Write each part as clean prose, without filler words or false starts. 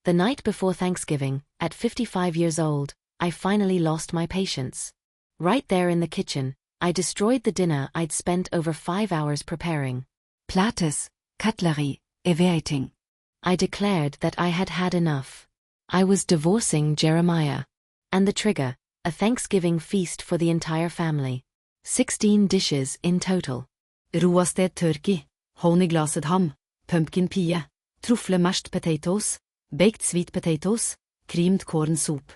The night before Thanksgiving, at 55 years old, I finally lost my patience. Right there in the kitchen, I destroyed the dinner I'd spent over 5 hours preparing. Plates, cutlery, everything. I declared that I had had enough. I was divorcing Jeremiah. And the trigger, a Thanksgiving feast for the entire family. 16 dishes in total. Roasted turkey, honey-glazed ham, pumpkin pie, truffle mashed potatoes, baked sweet potatoes, creamed corn soup.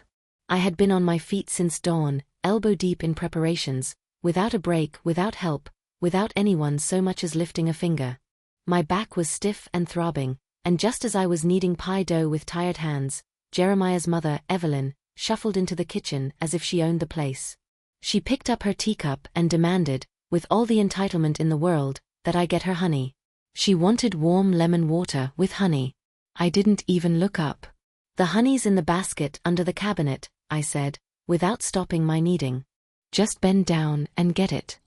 I had been on my feet since dawn, elbow deep in preparations, without a break, without help, without anyone so much as lifting a finger. My back was stiff and throbbing, and just as I was kneading pie dough with tired hands, Jeremiah's mother, Evelyn, shuffled into the kitchen as if she owned the place. She picked up her teacup and demanded, with all the entitlement in the world, that I get her honey. She wanted warm lemon water with honey. I didn't even look up. "The honey's in the basket under the cabinet," I said, without stopping my kneading. "Just bend down and get it."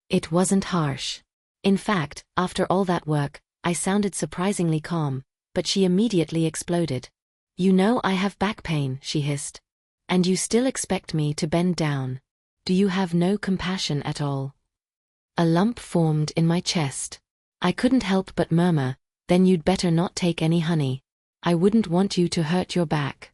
It wasn't harsh. In fact, after all that work, I sounded surprisingly calm, but she immediately exploded. "You know I have back pain," she hissed. "And you still expect me to bend down? Do you have no compassion at all?" A lump formed in my chest. I couldn't help but murmur, "Then you'd better not take any honey. I wouldn't want you to hurt your back."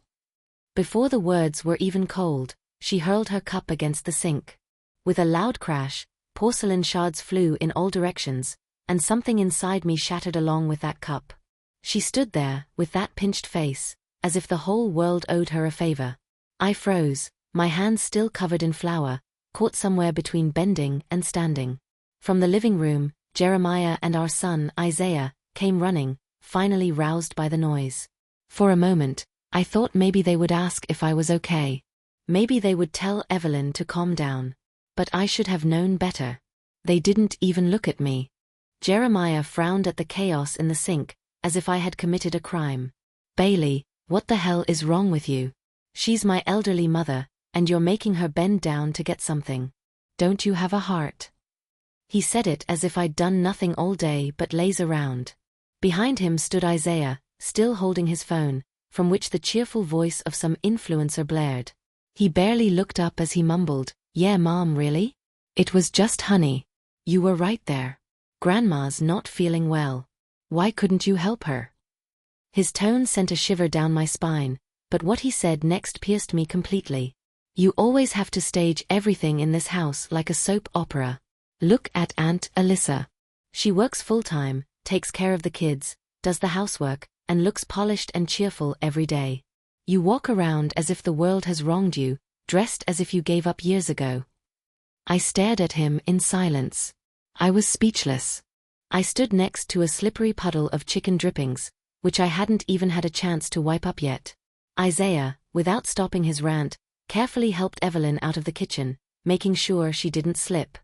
Before the words were even cold, she hurled her cup against the sink. With a loud crash, porcelain shards flew in all directions, and something inside me shattered along with that cup. She stood there, with that pinched face, as if the whole world owed her a favor. I froze, my hands still covered in flour, caught somewhere between bending and standing. From the living room, Jeremiah and our son, Isaiah, came running, finally roused by the noise. For a moment, I thought maybe they would ask if I was okay. Maybe they would tell Evelyn to calm down. But I should have known better. They didn't even look at me. Jeremiah frowned at the chaos in the sink, as if I had committed a crime. "Bailey, what the hell is wrong with you? She's my elderly mother, and you're making her bend down to get something. Don't you have a heart?" He said it as if I'd done nothing all day but laze around. Behind him stood Isaiah, still holding his phone, from which the cheerful voice of some influencer blared. He barely looked up as he mumbled, "Yeah, Mom, really? It was just honey. You were right there. Grandma's not feeling well. Why couldn't you help her?" His tone sent a shiver down my spine, but what he said next pierced me completely. "You always have to stage everything in this house like a soap opera. Look at Aunt Alyssa. She works full-time, takes care of the kids, does the housework, and looks polished and cheerful every day. You walk around as if the world has wronged you, dressed as if you gave up years ago." I stared at him in silence. I was speechless. I stood next to a slippery puddle of chicken drippings, which I hadn't even had a chance to wipe up yet. Isaiah, without stopping his rant, carefully helped Evelyn out of the kitchen, making sure she didn't slip.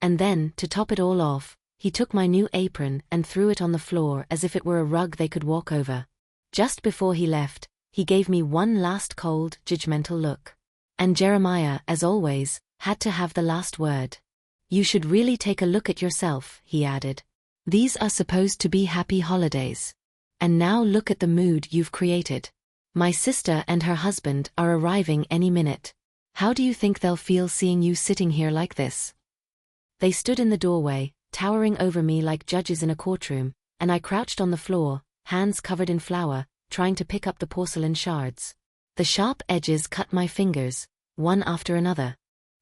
And then, to top it all off, he took my new apron and threw it on the floor as if it were a rug they could walk over. Just before he left, he gave me one last cold, judgmental look. And Jeremiah, as always, had to have the last word. "You should really take a look at yourself," he added. "These are supposed to be happy holidays. And now look at the mood you've created. My sister and her husband are arriving any minute. How do you think they'll feel seeing you sitting here like this?" They stood in the doorway, towering over me like judges in a courtroom, and I crouched on the floor, hands covered in flour, trying to pick up the porcelain shards. The sharp edges cut my fingers, one after another.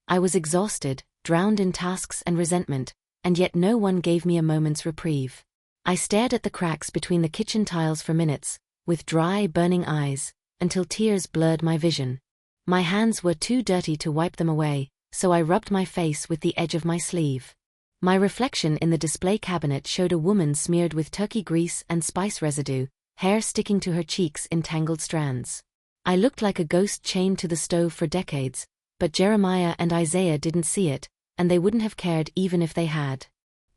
I was exhausted, drowned in tasks and resentment, and yet no one gave me a moment's reprieve. I stared at the cracks between the kitchen tiles for minutes, with dry, burning eyes, until tears blurred my vision. My hands were too dirty to wipe them away, so I rubbed my face with the edge of my sleeve. My reflection in the display cabinet showed a woman smeared with turkey grease and spice residue, hair sticking to her cheeks in tangled strands. I looked like a ghost chained to the stove for decades, but Jeremiah and Isaiah didn't see it, and they wouldn't have cared even if they had.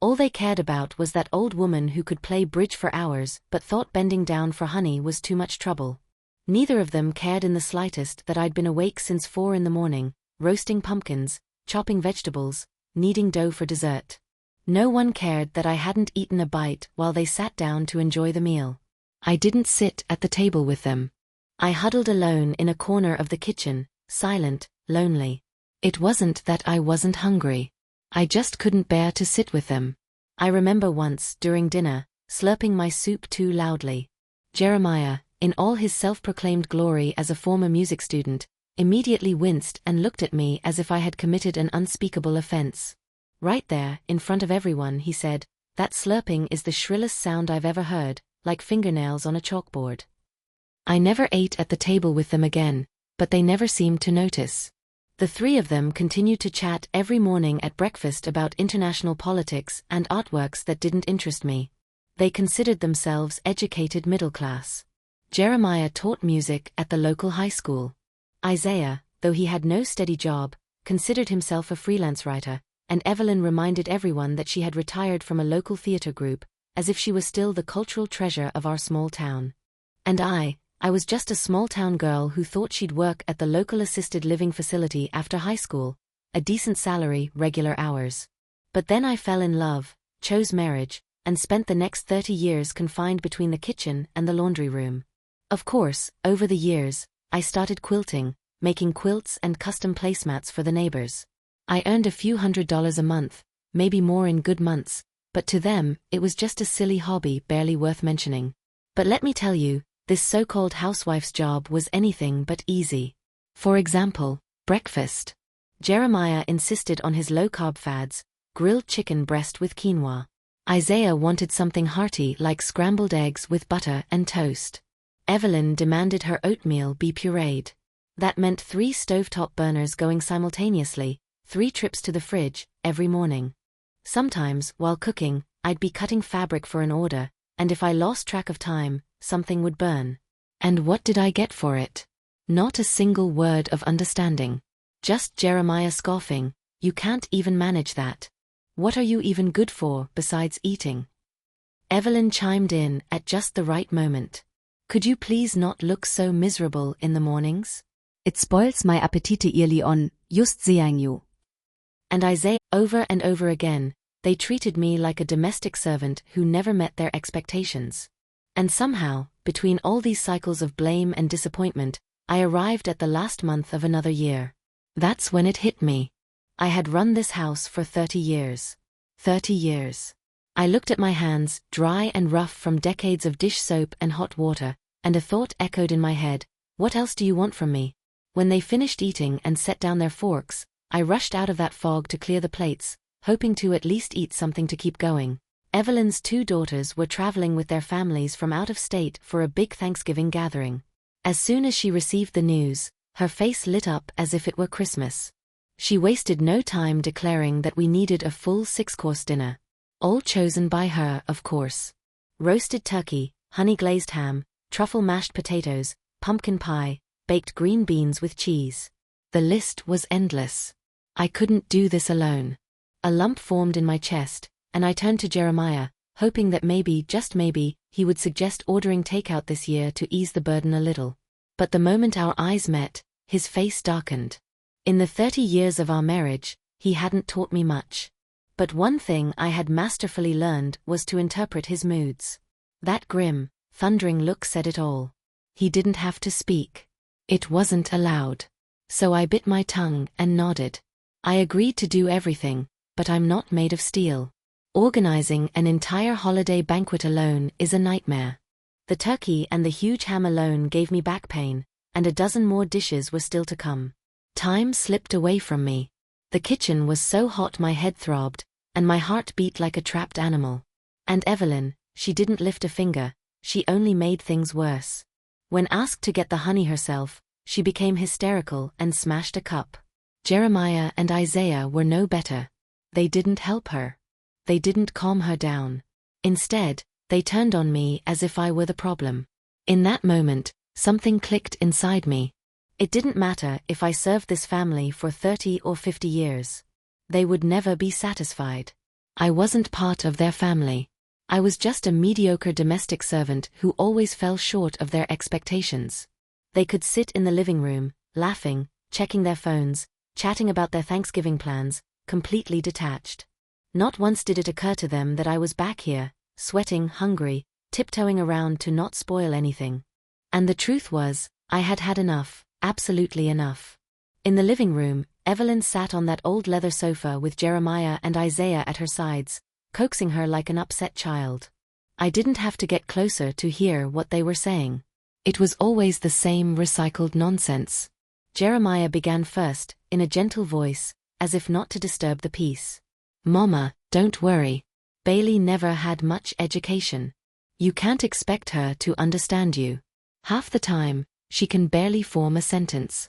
All they cared about was that old woman who could play bridge for hours but thought bending down for honey was too much trouble. Neither of them cared in the slightest that I'd been awake since 4 in the morning, roasting pumpkins, chopping vegetables, kneading dough for dessert. No one cared that I hadn't eaten a bite while they sat down to enjoy the meal. I didn't sit at the table with them. I huddled alone in a corner of the kitchen, silent, lonely. It wasn't that I wasn't hungry. I just couldn't bear to sit with them. I remember once, during dinner, slurping my soup too loudly. Jeremiah, in all his self-proclaimed glory as a former music student, immediately winced and looked at me as if I had committed an unspeakable offense. Right there, in front of everyone, he said, "That slurping is the shrillest sound I've ever heard, like fingernails on a chalkboard." I never ate at the table with them again, but they never seemed to notice. The three of them continued to chat every morning at breakfast about international politics and artworks that didn't interest me. They considered themselves educated middle class. Jeremiah taught music at the local high school. Isaiah, though he had no steady job, considered himself a freelance writer, and Evelyn reminded everyone that she had retired from a local theater group, as if she was still the cultural treasure of our small town. And I was just a small-town girl who thought she'd work at the local assisted living facility after high school, a decent salary, regular hours. But then I fell in love, chose marriage, and spent the next 30 years confined between the kitchen and the laundry room. Of course, over the years, I started quilting, making quilts and custom placemats for the neighbors. I earned a few $100s a month, maybe more in good months, but to them, it was just a silly hobby barely worth mentioning. But let me tell you, this so-called housewife's job was anything but easy. For example, breakfast. Jeremiah insisted on his low-carb fads, grilled chicken breast with quinoa. Isaiah wanted something hearty like scrambled eggs with butter and toast. Evelyn demanded her oatmeal be pureed. That meant 3 stovetop burners going simultaneously, 3 trips to the fridge, every morning. Sometimes, while cooking, I'd be cutting fabric for an order, and if I lost track of time, something would burn. And what did I get for it? Not a single word of understanding. Just Jeremiah scoffing, "You can't even manage that. What are you even good for besides eating?" Evelyn chimed in at just the right moment. "Could you please not look so miserable in the mornings? It spoils my appetite early on, just seeing you." And Isaiah, over and over again, they treated me like a domestic servant who never met their expectations. And somehow, between all these cycles of blame and disappointment, I arrived at the last month of another year. That's when it hit me. I had run this house for 30 years. 30 years. I looked at my hands, dry and rough from decades of dish soap and hot water, and a thought echoed in my head, "What else do you want from me?" When they finished eating and set down their forks, I rushed out of that fog to clear the plates, hoping to at least eat something to keep going. Evelyn's 2 daughters were traveling with their families from out of state for a big Thanksgiving gathering. As soon as she received the news, her face lit up as if it were Christmas. She wasted no time declaring that we needed a full 6-course dinner. All chosen by her, of course. Roasted turkey, honey-glazed ham, truffle mashed potatoes, pumpkin pie, baked green beans with cheese. The list was endless. I couldn't do this alone. A lump formed in my chest, and I turned to Jeremiah, hoping that maybe, just maybe, he would suggest ordering takeout this year to ease the burden a little. But the moment our eyes met, his face darkened. In the 30 years of our marriage, he hadn't taught me much. But one thing I had masterfully learned was to interpret his moods. That grim, thundering look said it all. He didn't have to speak. It wasn't allowed. So I bit my tongue and nodded. I agreed to do everything, but I'm not made of steel. Organizing an entire holiday banquet alone is a nightmare. The turkey and the huge ham alone gave me back pain, and a dozen more dishes were still to come. Time slipped away from me. The kitchen was so hot my head throbbed, and my heart beat like a trapped animal. And Evelyn, she didn't lift a finger, she only made things worse. When asked to get the honey herself, she became hysterical and smashed a cup. Jeremiah and Isaiah were no better. They didn't help her. They didn't calm her down. Instead, they turned on me as if I were the problem. In that moment, something clicked inside me. It didn't matter if I served this family for 30 or 50 years. They would never be satisfied. I wasn't part of their family. I was just a mediocre domestic servant who always fell short of their expectations. They could sit in the living room, laughing, checking their phones, chatting about their Thanksgiving plans, completely detached. Not once did it occur to them that I was back here, sweating, hungry, tiptoeing around to not spoil anything. And the truth was, I had had enough, absolutely enough. In the living room, Evelyn sat on that old leather sofa with Jeremiah and Isaiah at her sides, coaxing her like an upset child. I didn't have to get closer to hear what they were saying. It was always the same recycled nonsense. Jeremiah began first, in a gentle voice, as if not to disturb the peace. "Mama, don't worry. Bailey never had much education. You can't expect her to understand you. Half the time, she can barely form a sentence."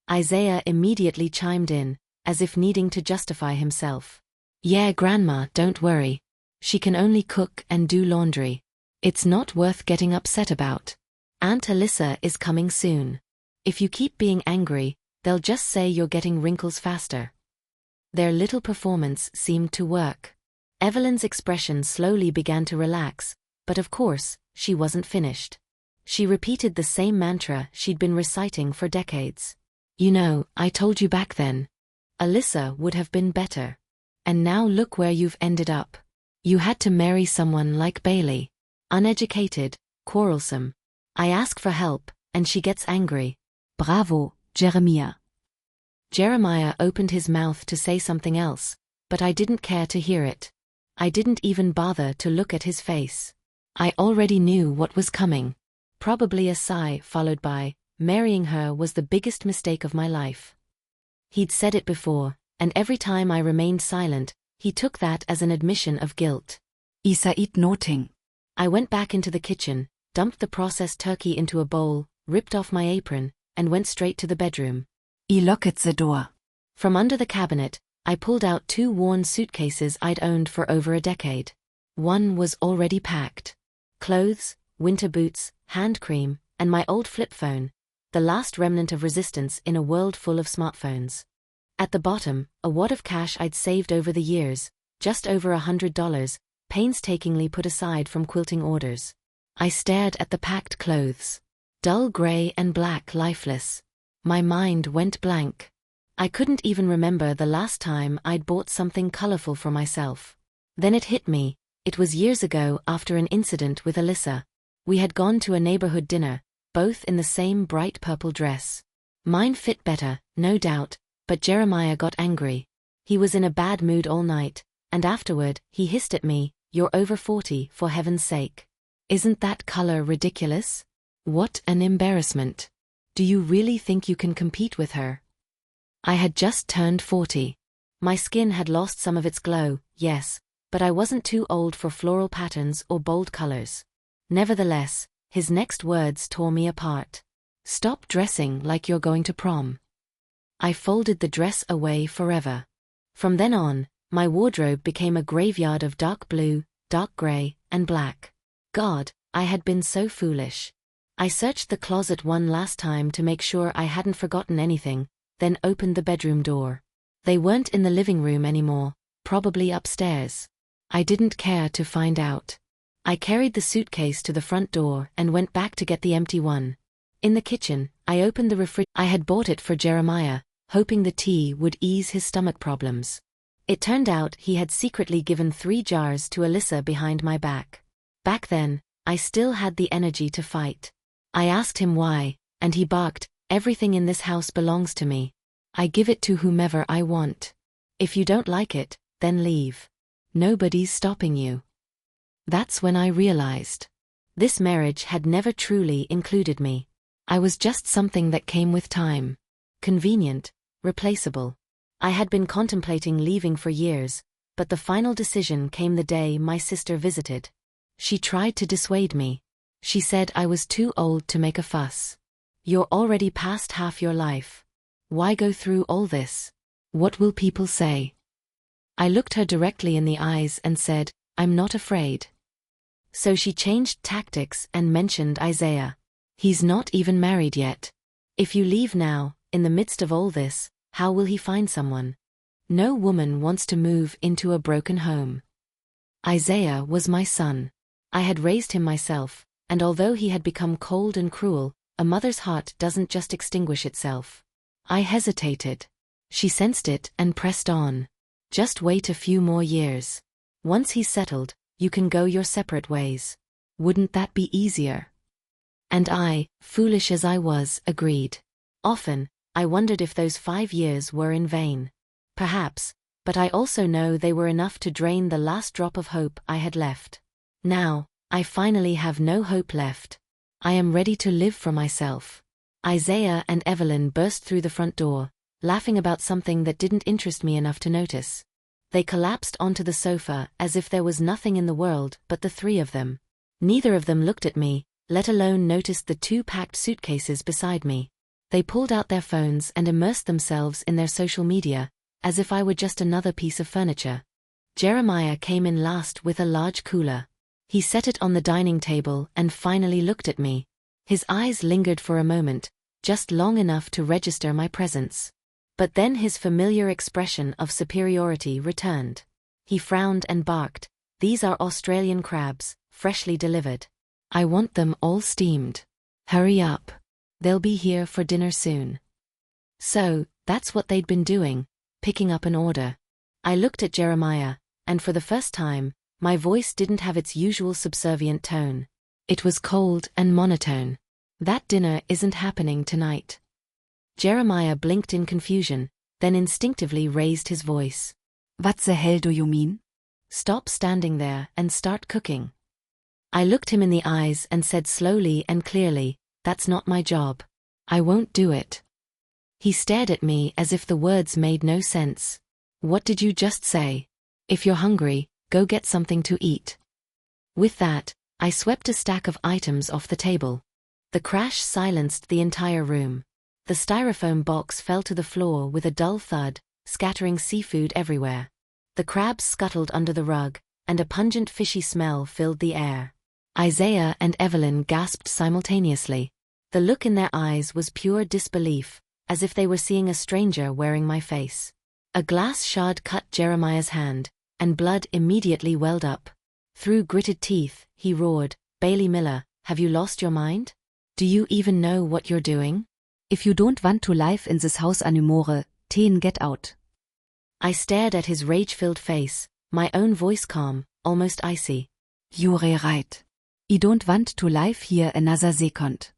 Isaiah immediately chimed in, as if needing to justify himself. "Yeah, Grandma, don't worry. She can only cook and do laundry. It's not worth getting upset about. Aunt Alyssa is coming soon. If you keep being angry, they'll just say you're getting wrinkles faster." Their little performance seemed to work. Evelyn's expression slowly began to relax, but of course, she wasn't finished. She repeated the same mantra she'd been reciting for decades. "You know, I told you back then. Alyssa would have been better. And now look where you've ended up. You had to marry someone like Bailey. Uneducated, quarrelsome. I ask for help, and she gets angry." Bravo, Jeremiah. Jeremiah opened his mouth to say something else, but I didn't care to hear it. I didn't even bother to look at his face. I already knew what was coming. Probably a sigh followed by, "Marrying her was the biggest mistake of my life." He'd said it before, and every time I remained silent, he took that as an admission of guilt. Isa eat noting. I went back into the kitchen, dumped the processed turkey into a bowl, ripped off my apron, and went straight to the bedroom. I locked the door. From under the cabinet, I pulled out 2 worn suitcases I'd owned for over a decade. One was already packed. Clothes, winter boots, hand cream, and my old flip phone, the last remnant of resistance in a world full of smartphones. At the bottom, a wad of cash I'd saved over the years, just over $100, painstakingly put aside from quilting orders. I stared at the packed clothes. Dull gray and black, lifeless. My mind went blank. I couldn't even remember the last time I'd bought something colorful for myself. Then it hit me. It was years ago after an incident with Alyssa. We had gone to a neighborhood dinner, both in the same bright purple dress. Mine fit better, no doubt, but Jeremiah got angry. He was in a bad mood all night, and afterward, he hissed at me, "You're over 40, for heaven's sake. Isn't that color ridiculous? What an embarrassment. Do you really think you can compete with her?" I had just turned 40. My skin had lost some of its glow, yes, but I wasn't too old for floral patterns or bold colors. Nevertheless, his next words tore me apart. "Stop dressing like you're going to prom." I folded the dress away forever. From then on, my wardrobe became a graveyard of dark blue, dark gray, and black. God, I had been so foolish. I searched the closet one last time to make sure I hadn't forgotten anything, then opened the bedroom door. They weren't in the living room anymore, probably upstairs. I didn't care to find out. I carried the suitcase to the front door and went back to get the empty one. In the kitchen, I opened the refrigerator. I had bought it for Jeremiah, hoping the tea would ease his stomach problems. It turned out he had secretly given 3 jars to Alyssa behind my back. Back then, I still had the energy to fight. I asked him why, and he barked, "Everything in this house belongs to me. I give it to whomever I want. If you don't like it, then leave. Nobody's stopping you." That's when I realized. This marriage had never truly included me. I was just something that came with time. Convenient, replaceable. I had been contemplating leaving for years, but the final decision came the day my sister visited. She tried to dissuade me. She said I was too old to make a fuss. "You're already past half your life. Why go through all this? What will people say?" I looked her directly in the eyes and said, "I'm not afraid." So she changed tactics and mentioned Isaiah. "He's not even married yet. If you leave now, in the midst of all this, how will he find someone? No woman wants to move into a broken home." Isaiah was my son. I had raised him myself, and although he had become cold and cruel, a mother's heart doesn't just extinguish itself. I hesitated. She sensed it and pressed on. "Just wait a few more years. Once he's settled, you can go your separate ways." Wouldn't that be easier? And I, foolish as I was, agreed. Often, I wondered if those 5 years were in vain. Perhaps, but I also know they were enough to drain the last drop of hope I had left. Now, I finally have no hope left. I am ready to live for myself. Isaiah and Evelyn burst through the front door, laughing about something that didn't interest me enough to notice. They collapsed onto the sofa as if there was nothing in the world but the three of them. Neither of them looked at me, let alone noticed the 2 packed suitcases beside me. They pulled out their phones and immersed themselves in their social media, as if I were just another piece of furniture. Jeremiah came in last with a large cooler. He set it on the dining table and finally looked at me. His eyes lingered for a moment, just long enough to register my presence. But then his familiar expression of superiority returned. He frowned and barked. "These are Australian crabs, freshly delivered. I want them all steamed. Hurry up. They'll be here for dinner soon." So, that's what they'd been doing, picking up an order. I looked at Jeremiah, and for the first time, my voice didn't have its usual subservient tone. It was cold and monotone. "That dinner isn't happening tonight." Jeremiah blinked in confusion, then instinctively raised his voice. What the hell do you mean? "Stop standing there and start cooking." I looked him in the eyes and said slowly and clearly, "That's not my job. I won't do it." He stared at me as if the words made no sense. "What did you just say? If you're hungry, go get something to eat." With that, I swept a stack of items off the table. The crash silenced the entire room. The styrofoam box fell to the floor with a dull thud, scattering seafood everywhere. The crabs scuttled under the rug, and a pungent fishy smell filled the air. Isaiah and Evelyn gasped simultaneously. The look in their eyes was pure disbelief, as if they were seeing a stranger wearing my face. A glass shard cut Jeremiah's hand, and blood immediately welled up. Through gritted teeth, he roared, "Bailey Miller, have you lost your mind? Do you even know what you're doing? If you don't want to live in this house anymore, then get out." I stared at his rage-filled face, my own voice calm, almost icy. "You're right. I don't want to live here another second.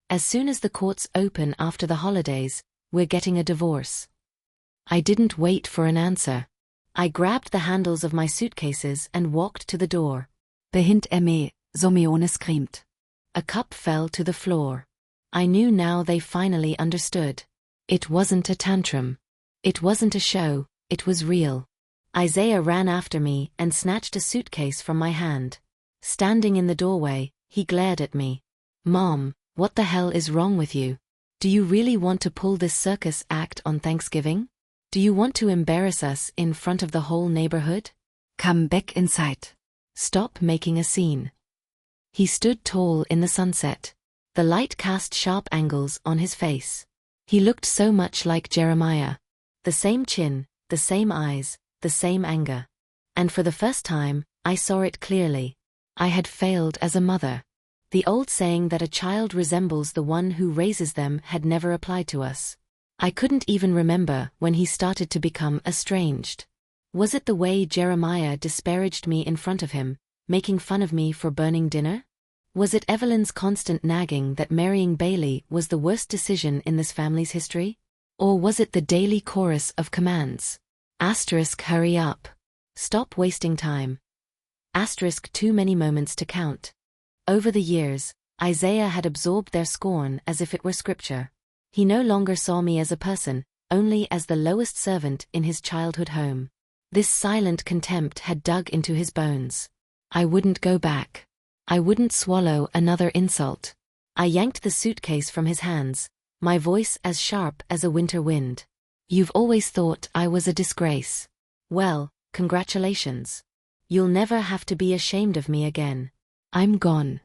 As soon as the courts open after the holidays, we're getting a divorce." I didn't wait for an answer. I grabbed the handles of my suitcases and walked to the door. Behint me, Someone screamed. A cup fell to the floor. I knew now they finally understood. It wasn't a tantrum. It wasn't a show, it was real. Isaiah ran after me and snatched a suitcase from my hand. Standing in the doorway, he glared at me. "Mom, what the hell is wrong with you? Do you really want to pull this circus act on Thanksgiving? Do you want to embarrass us in front of the whole neighborhood? Come back inside. Stop making a scene." He stood tall in the sunset. The light cast sharp angles on his face. He looked so much like Jeremiah. The same chin, the same eyes, the same anger. And for the first time, I saw it clearly. I had failed as a mother. The old saying that a child resembles the one who raises them had never applied to us. I couldn't even remember when he started to become estranged. Was it the way Jeremiah disparaged me in front of him, making fun of me for burning dinner? Was it Evelyn's constant nagging that marrying Bailey was the worst decision in this family's history? Or was it the daily chorus of commands? Hurry up. Stop wasting time. Too many moments to count. Over the years, Isaiah had absorbed their scorn as if it were scripture. He no longer saw me as a person, only as the lowest servant in his childhood home. This silent contempt had dug into his bones. I wouldn't go back. I wouldn't swallow another insult. I yanked the suitcase from his hands, my voice as sharp as a winter wind. "You've always thought I was a disgrace. Well, congratulations. You'll never have to be ashamed of me again. I'm gone."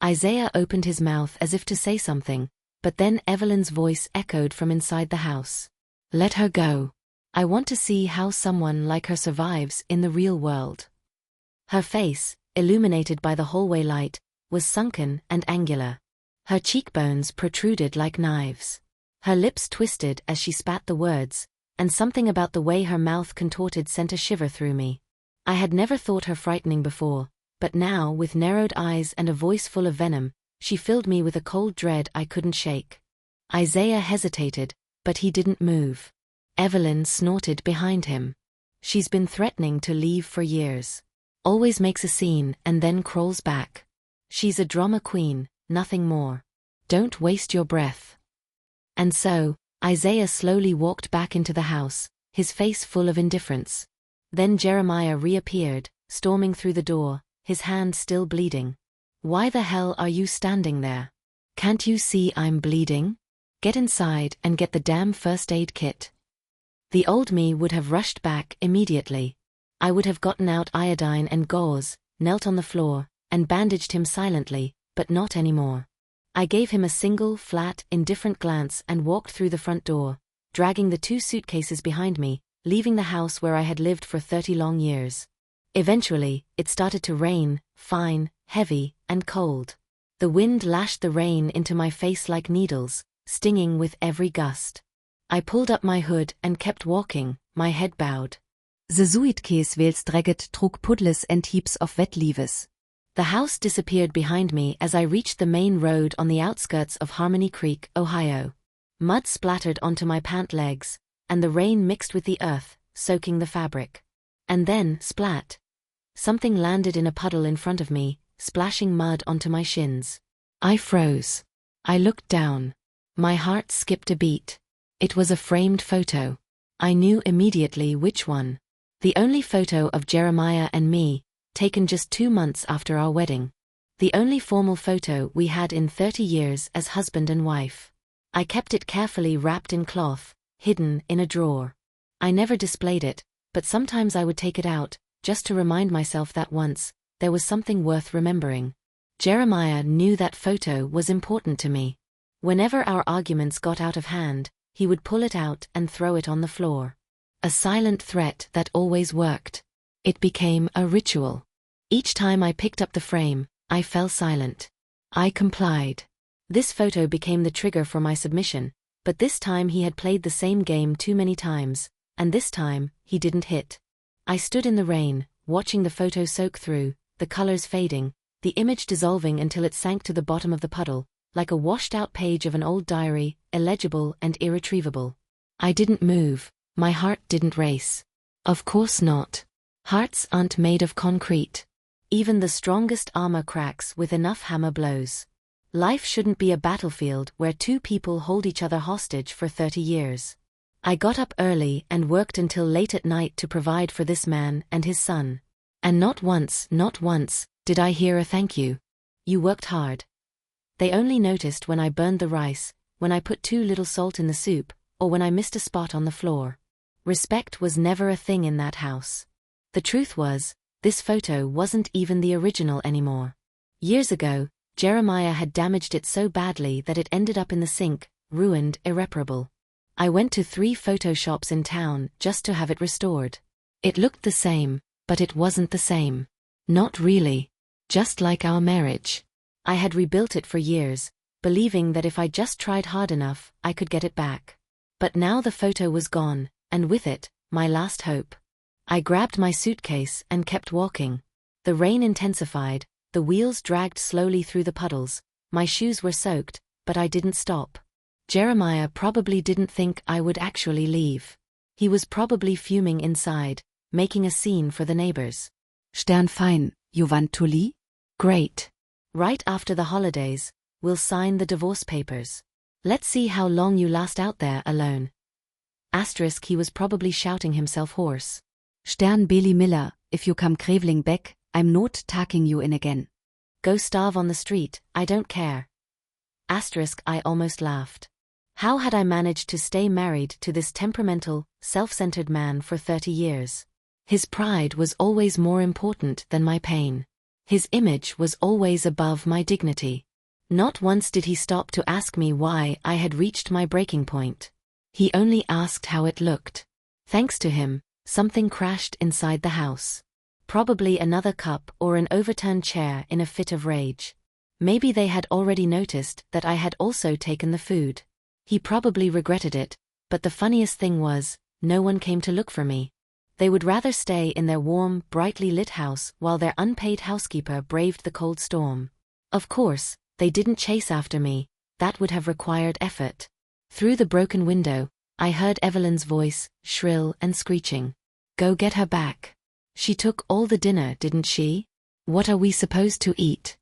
Isaiah opened his mouth as if to say something, but then Evelyn's voice echoed from inside the house. "Let her go. I want to see how someone like her survives in the real world." Her face, illuminated by the hallway light, was sunken and angular. Her cheekbones protruded like knives. Her lips twisted as she spat the words, and something about the way her mouth contorted sent a shiver through me. I had never thought her frightening before, but now, with narrowed eyes and a voice full of venom, she filled me with a cold dread I couldn't shake. Isaiah hesitated, but he didn't move. Evelyn snorted behind him. She's been threatening to leave for years. Always makes a scene and then crawls back. She's a drama queen, nothing more. Don't waste your breath. And so, Isaiah slowly walked back into the house, his face full of indifference. Then Jeremiah reappeared, storming through the door, his hand still bleeding. Why the hell are you standing there? Can't you see I'm bleeding? Get inside and get the damn first aid kit. The old me would have rushed back immediately. I would have gotten out iodine and gauze, knelt on the floor, and bandaged him silently, but not anymore. I gave him a single, flat, indifferent glance and walked through the front door, dragging the 2 suitcases behind me, leaving the house where I had lived for 30 long years. Eventually, it started to rain, fine, heavy, and cold. The wind lashed the rain into my face like needles, stinging with every gust. I pulled up my hood and kept walking, my head bowed. The suitcase wels dragged trug puddles and heaps of wet leaves. The house disappeared behind me as I reached the main road on the outskirts of Harmony Creek, Ohio. Mud splattered onto my pant legs, and the rain mixed with the earth, soaking the fabric. And then, splat. Something landed in a puddle in front of me, splashing mud onto my shins. I froze. I looked down. My heart skipped a beat. It was a framed photo. I knew immediately which one. The only photo of Jeremiah and me, taken just 2 months after our wedding. The only formal photo we had in 30 years as husband and wife. I kept it carefully wrapped in cloth, hidden in a drawer. I never displayed it, but sometimes I would take it out, just to remind myself that once, there was something worth remembering. Jeremiah knew that photo was important to me. Whenever our arguments got out of hand, he would pull it out and throw it on the floor. A silent threat that always worked. It became a ritual. Each time I picked up the frame, I fell silent. I complied. This photo became the trigger for my submission, but this time he had played the same game too many times, and this time, he didn't hit. I stood in the rain, watching the photo soak through, the colors fading, the image dissolving until it sank to the bottom of the puddle, like a washed-out page of an old diary, illegible and irretrievable. I didn't move. My heart didn't race. Of course not. Hearts aren't made of concrete. Even the strongest armor cracks with enough hammer blows. Life shouldn't be a battlefield where 2 people hold each other hostage for 30 years. I got up early and worked until late at night to provide for this man and his son. And not once, did I hear a thank you. You worked hard. They only noticed when I burned the rice, when I put too little salt in the soup, or when I missed a spot on the floor. Respect was never a thing in that house. The truth was, this photo wasn't even the original anymore. Years ago, Jeremiah had damaged it so badly that it ended up in the sink, ruined, irreparable. I went to 3 photo shops in town just to have it restored. It looked the same, but it wasn't the same. Not really. Just like our marriage. I had rebuilt it for years, believing that if I just tried hard enough, I could get it back. But now the photo was gone, and with it, my last hope. I grabbed my suitcase and kept walking. The rain intensified, the wheels dragged slowly through the puddles, my shoes were soaked, but I didn't stop. Jeremiah probably didn't think I would actually leave. He was probably fuming inside, making a scene for the neighbors. Sternfein, you want to leave? Great. Right after the holidays, we'll sign the divorce papers. Let's see how long you last out there alone. Asterisk, he was probably shouting himself hoarse. Stern Billy Miller, if you come craveling back, I'm not taking you in again. Go starve on the street, I don't care. Asterisk, I almost laughed. How had I managed to stay married to this temperamental, self-centered man for 30 years? His pride was always more important than my pain. His image was always above my dignity. Not once did he stop to ask me why I had reached my breaking point. He only asked how it looked. Thanks to him, something crashed inside the house. Probably another cup or an overturned chair in a fit of rage. Maybe they had already noticed that I had also taken the food. He probably regretted it, but the funniest thing was, no one came to look for me. They would rather stay in their warm, brightly lit house while their unpaid housekeeper braved the cold storm. Of course, they didn't chase after me, that would have required effort. Through the broken window, I heard Evelyn's voice, shrill and screeching. Go get her back. She took all the dinner, didn't she? What are we supposed to eat?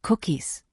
Cookies.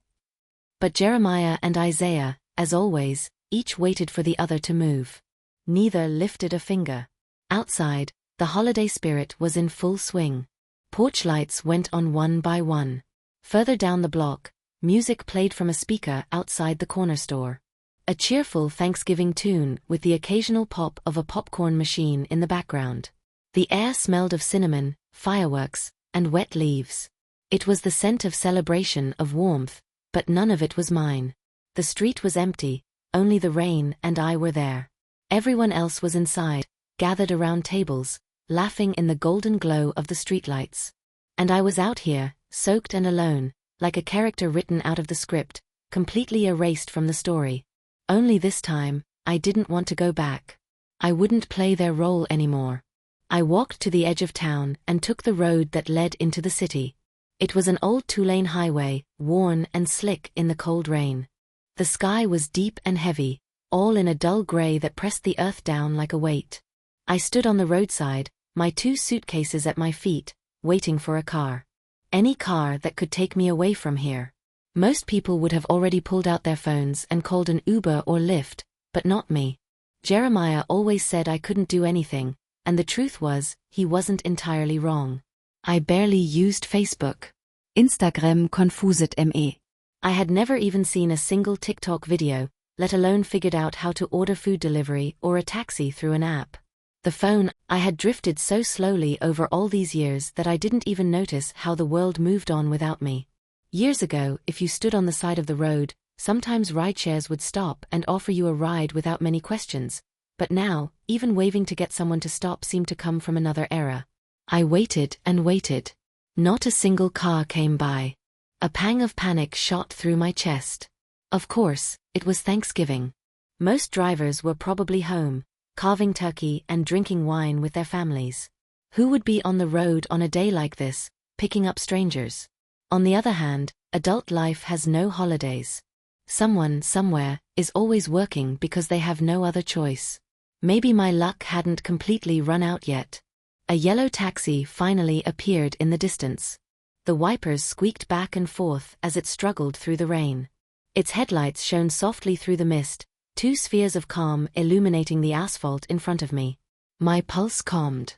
But Jeremiah and Isaiah, as always, each waited for the other to move. Neither lifted a finger. Outside, the holiday spirit was in full swing. Porch lights went on one by one. Further down the block, music played from a speaker outside the corner store. A cheerful Thanksgiving tune with the occasional pop of a popcorn machine in the background. The air smelled of cinnamon, fireworks, and wet leaves. It was the scent of celebration, of warmth, but none of it was mine. The street was empty, only the rain and I were there. Everyone else was inside, gathered around tables, laughing in the golden glow of the streetlights. And I was out here, soaked and alone, like a character written out of the script, completely erased from the story. Only this time, I didn't want to go back. I wouldn't play their role anymore. I walked to the edge of town and took the road that led into the city. It was an old two-lane highway, worn and slick in the cold rain. The sky was deep and heavy, all in a dull gray that pressed the earth down like a weight. I stood on the roadside, my 2 suitcases at my feet, waiting for a car. Any car that could take me away from here. Most people would have already pulled out their phones and called an Uber or Lyft, but not me. Jeremiah always said I couldn't do anything, and the truth was, he wasn't entirely wrong. I barely used Facebook. Instagram confuset me. I had never even seen a single TikTok video, let alone figured out how to order food delivery or a taxi through an app. The phone, I had drifted so slowly over all these years that I didn't even notice how the world moved on without me. Years ago, if you stood on the side of the road, sometimes rideshares would stop and offer you a ride without many questions. But now, even waving to get someone to stop seemed to come from another era. I waited and waited. Not a single car came by. A pang of panic shot through my chest. Of course, it was Thanksgiving. Most drivers were probably home, carving turkey and drinking wine with their families. Who would be on the road on a day like this, picking up strangers? On the other hand, adult life has no holidays. Someone, somewhere, is always working because they have no other choice. Maybe my luck hadn't completely run out yet. A yellow taxi finally appeared in the distance. The wipers squeaked back and forth as it struggled through the rain. Its headlights shone softly through the mist, 2 spheres of calm illuminating the asphalt in front of me. My pulse calmed.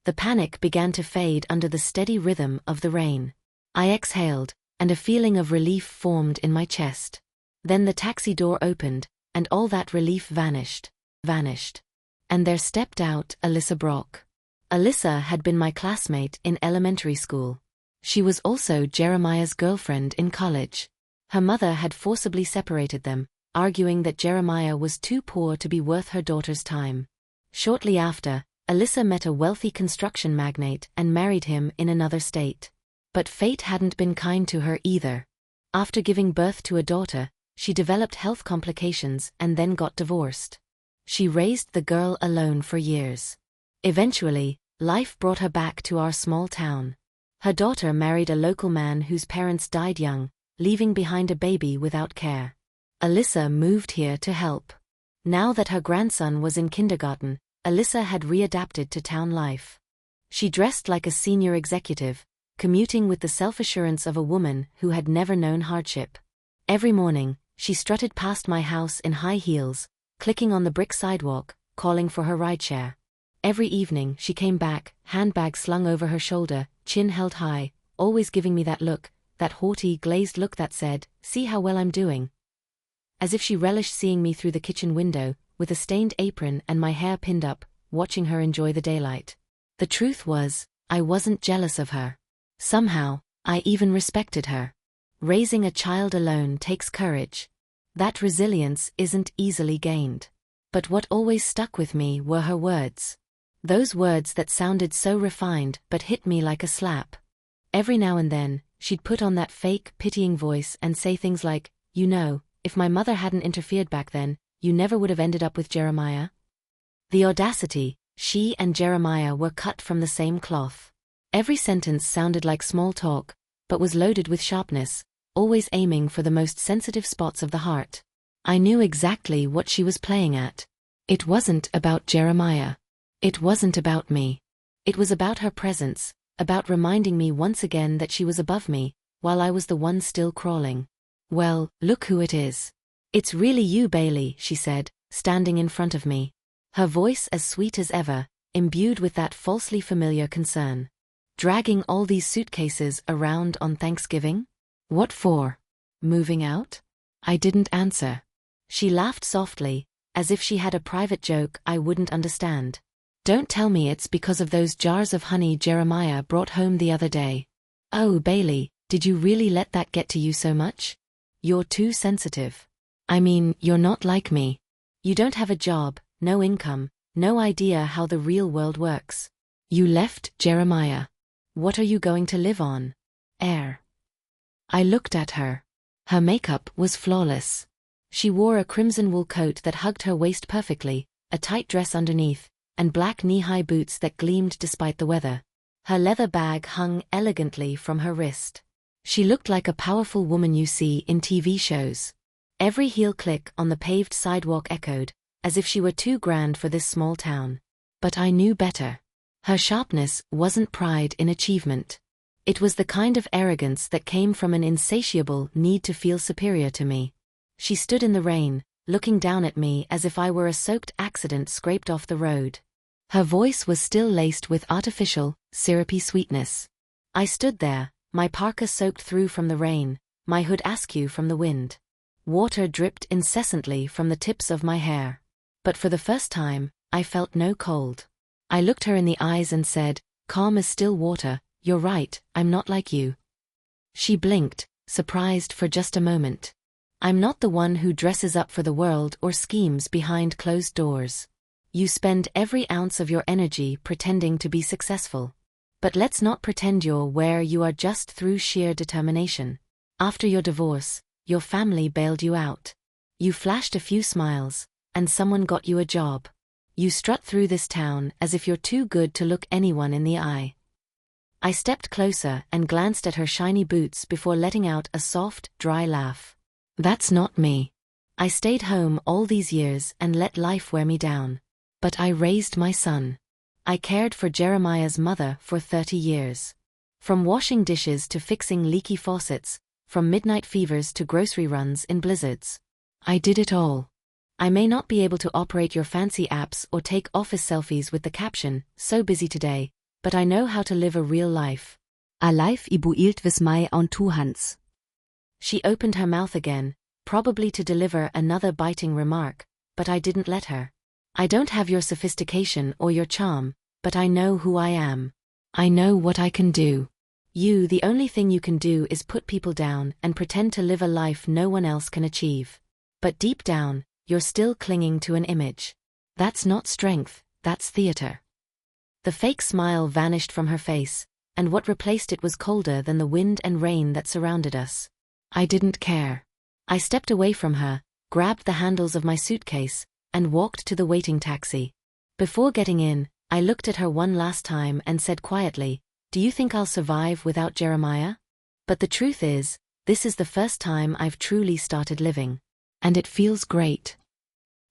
The panic began to fade under the steady rhythm of the rain. I exhaled, and a feeling of relief formed in my chest. Then the taxi door opened, and all that relief vanished. And there stepped out Alyssa Brock. Alyssa had been my classmate in elementary school. She was also Jeremiah's girlfriend in college. Her mother had forcibly separated them, arguing that Jeremiah was too poor to be worth her daughter's time. Shortly after, Alyssa met a wealthy construction magnate and married him in another state. But fate hadn't been kind to her either. After giving birth to a daughter, she developed health complications and then got divorced. She raised the girl alone for years. Eventually, life brought her back to our small town. Her daughter married a local man whose parents died young, leaving behind a baby without care. Alyssa moved here to help. Now that her grandson was in kindergarten, Alyssa had readapted to town life. She dressed like a senior executive, commuting with the self-assurance of a woman who had never known hardship. Every morning, she strutted past my house in high heels, clicking on the brick sidewalk, calling for her rideshare. Every evening she came back, handbag slung over her shoulder, chin held high, always giving me that look, that haughty, glazed look that said, "See how well I'm doing." As if she relished seeing me through the kitchen window, with a stained apron and my hair pinned up, watching her enjoy the daylight. The truth was, I wasn't jealous of her. Somehow, I even respected her. Raising a child alone takes courage. That resilience isn't easily gained. But what always stuck with me were her words. Those words that sounded so refined but hit me like a slap. Every now and then, she'd put on that fake, pitying voice and say things like, "You know, if my mother hadn't interfered back then, you never would have ended up with Jeremiah." The audacity, She and Jeremiah were cut from the same cloth. Every sentence sounded like small talk, but was loaded with sharpness, always aiming for the most sensitive spots of the heart. I knew exactly what she was playing at. It wasn't about Jeremiah. It wasn't about me. It was about her presence, about reminding me once again that she was above me, while I was the one still crawling. "Well, look who it is. It's really you, Bailey," she said, standing in front of me. Her voice as sweet as ever, imbued with that falsely familiar concern. "Dragging all these suitcases around on Thanksgiving? What for? Moving out?" I didn't answer. She laughed softly, as if she had a private joke I wouldn't understand. "Don't tell me it's because of those jars of honey Jeremiah brought home the other day. Oh, Bailey, did you really let that get to you so much? You're too sensitive. I mean, you're not like me. You don't have a job, no income, no idea how the real world works. You left Jeremiah. What are you going to live on? Air." I looked at her. Her makeup was flawless. She wore a crimson wool coat that hugged her waist perfectly, a tight dress underneath, and black knee-high boots that gleamed despite the weather. Her leather bag hung elegantly from her wrist. She looked like a powerful woman you see in TV shows. Every heel click on the paved sidewalk echoed, as if she were too grand for this small town. But I knew better. Her sharpness wasn't pride in achievement. It was the kind of arrogance that came from an insatiable need to feel superior to me. She stood in the rain, looking down at me as if I were a soaked accident scraped off the road. Her voice was still laced with artificial, syrupy sweetness. I stood there, my parka soaked through from the rain, my hood askew from the wind. Water dripped incessantly from the tips of my hair. But for the first time, I felt no cold. I looked her in the eyes and said, calm as still water, "You're right, I'm not like you." She blinked, surprised for just a moment. "I'm not the one who dresses up for the world or schemes behind closed doors. You spend every ounce of your energy pretending to be successful. But let's not pretend you're where you are just through sheer determination. After your divorce, your family bailed you out. You flashed a few smiles, and someone got you a job. You strut through this town as if you're too good to look anyone in the eye." I stepped closer and glanced at her shiny boots before letting out a soft, dry laugh. "That's not me. I stayed home all these years and let life wear me down. But I raised my son. I cared for Jeremiah's mother for 30 years. From washing dishes to fixing leaky faucets, from midnight fevers to grocery runs in blizzards. I did it all. I may not be able to operate your fancy apps or take office selfies with the caption, 'So busy today,' but I know how to live a real life. A life I built with my own two hands." She opened her mouth again, probably to deliver another biting remark, but I didn't let her. "I don't have your sophistication or your charm, but I know who I am. I know what I can do. The only thing you can do is put people down and pretend to live a life no one else can achieve. But deep down, you're still clinging to an image. That's not strength, that's theater." The fake smile vanished from her face, and what replaced it was colder than the wind and rain that surrounded us. I didn't care. I stepped away from her, grabbed the handles of my suitcase, and walked to the waiting taxi. Before getting in, I looked at her one last time and said quietly, "Do you think I'll survive without Jeremiah? But the truth is, this is the first time I've truly started living. And it feels great."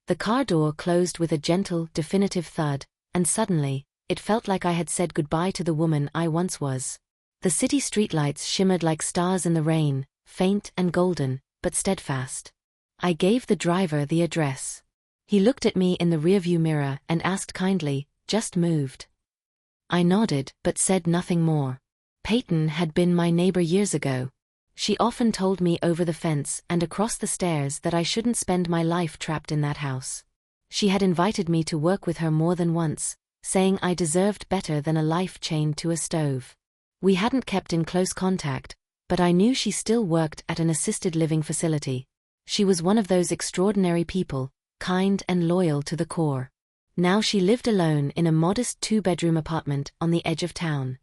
The car door closed with a gentle, definitive thud, and suddenly, it felt like I had said goodbye to the woman I once was. The city streetlights shimmered like stars in the rain, faint and golden, but steadfast. I gave the driver the address. He looked at me in the rearview mirror and asked kindly, "Just moved?" I nodded but said nothing more. Peyton had been my neighbor years ago. She often told me over the fence and across the stairs that I shouldn't spend my life trapped in that house. She had invited me to work with her more than once, saying I deserved better than a life chained to a stove. We hadn't kept in close contact, but I knew she still worked at an assisted living facility. She was one of those extraordinary people, kind and loyal to the core. Now she lived alone in a modest 2-bedroom apartment on the edge of town.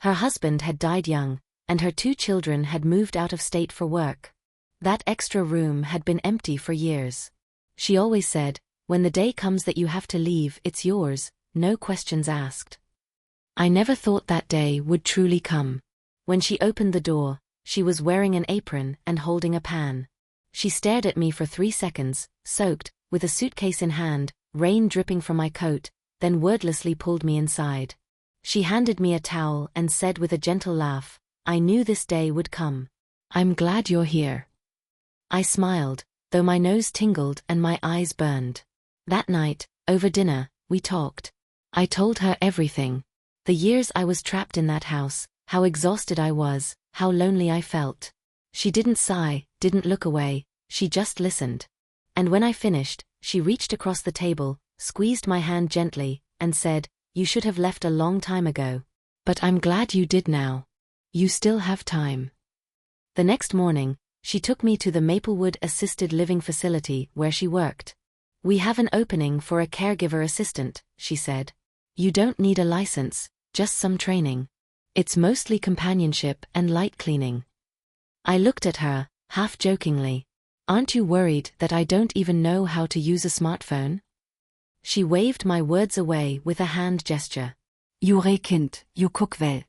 Her husband had died young, and her 2 children had moved out of state for work. That extra room had been empty for years. She always said, "When the day comes that you have to leave, it's yours, no questions asked. I never thought that day would truly come. When she opened the door, she was wearing an apron and holding a pan. She stared at me for 3 seconds, soaked, with a suitcase in hand, rain dripping from my coat, then wordlessly pulled me inside. She handed me a towel and said with a gentle laugh, "I knew this day would come. I'm glad you're here." I smiled, though my nose tingled and my eyes burned. That night, over dinner, we talked. I told her everything. The years I was trapped in that house, how exhausted I was, how lonely I felt. She didn't sigh, didn't look away, she just listened. And when I finished, she reached across the table, squeezed my hand gently, and said, "You should have left a long time ago. But I'm glad you did now. You still have time." The next morning, she took me to the Maplewood Assisted Living Facility where she worked. "We have an opening for a caregiver assistant," she said. "You don't need a license, just some training. It's mostly companionship and light cleaning." I looked at her, half jokingly. "Aren't you worried that I don't even know how to use a smartphone?" She waved my words away with a hand gesture. Jure Kind, you cook well.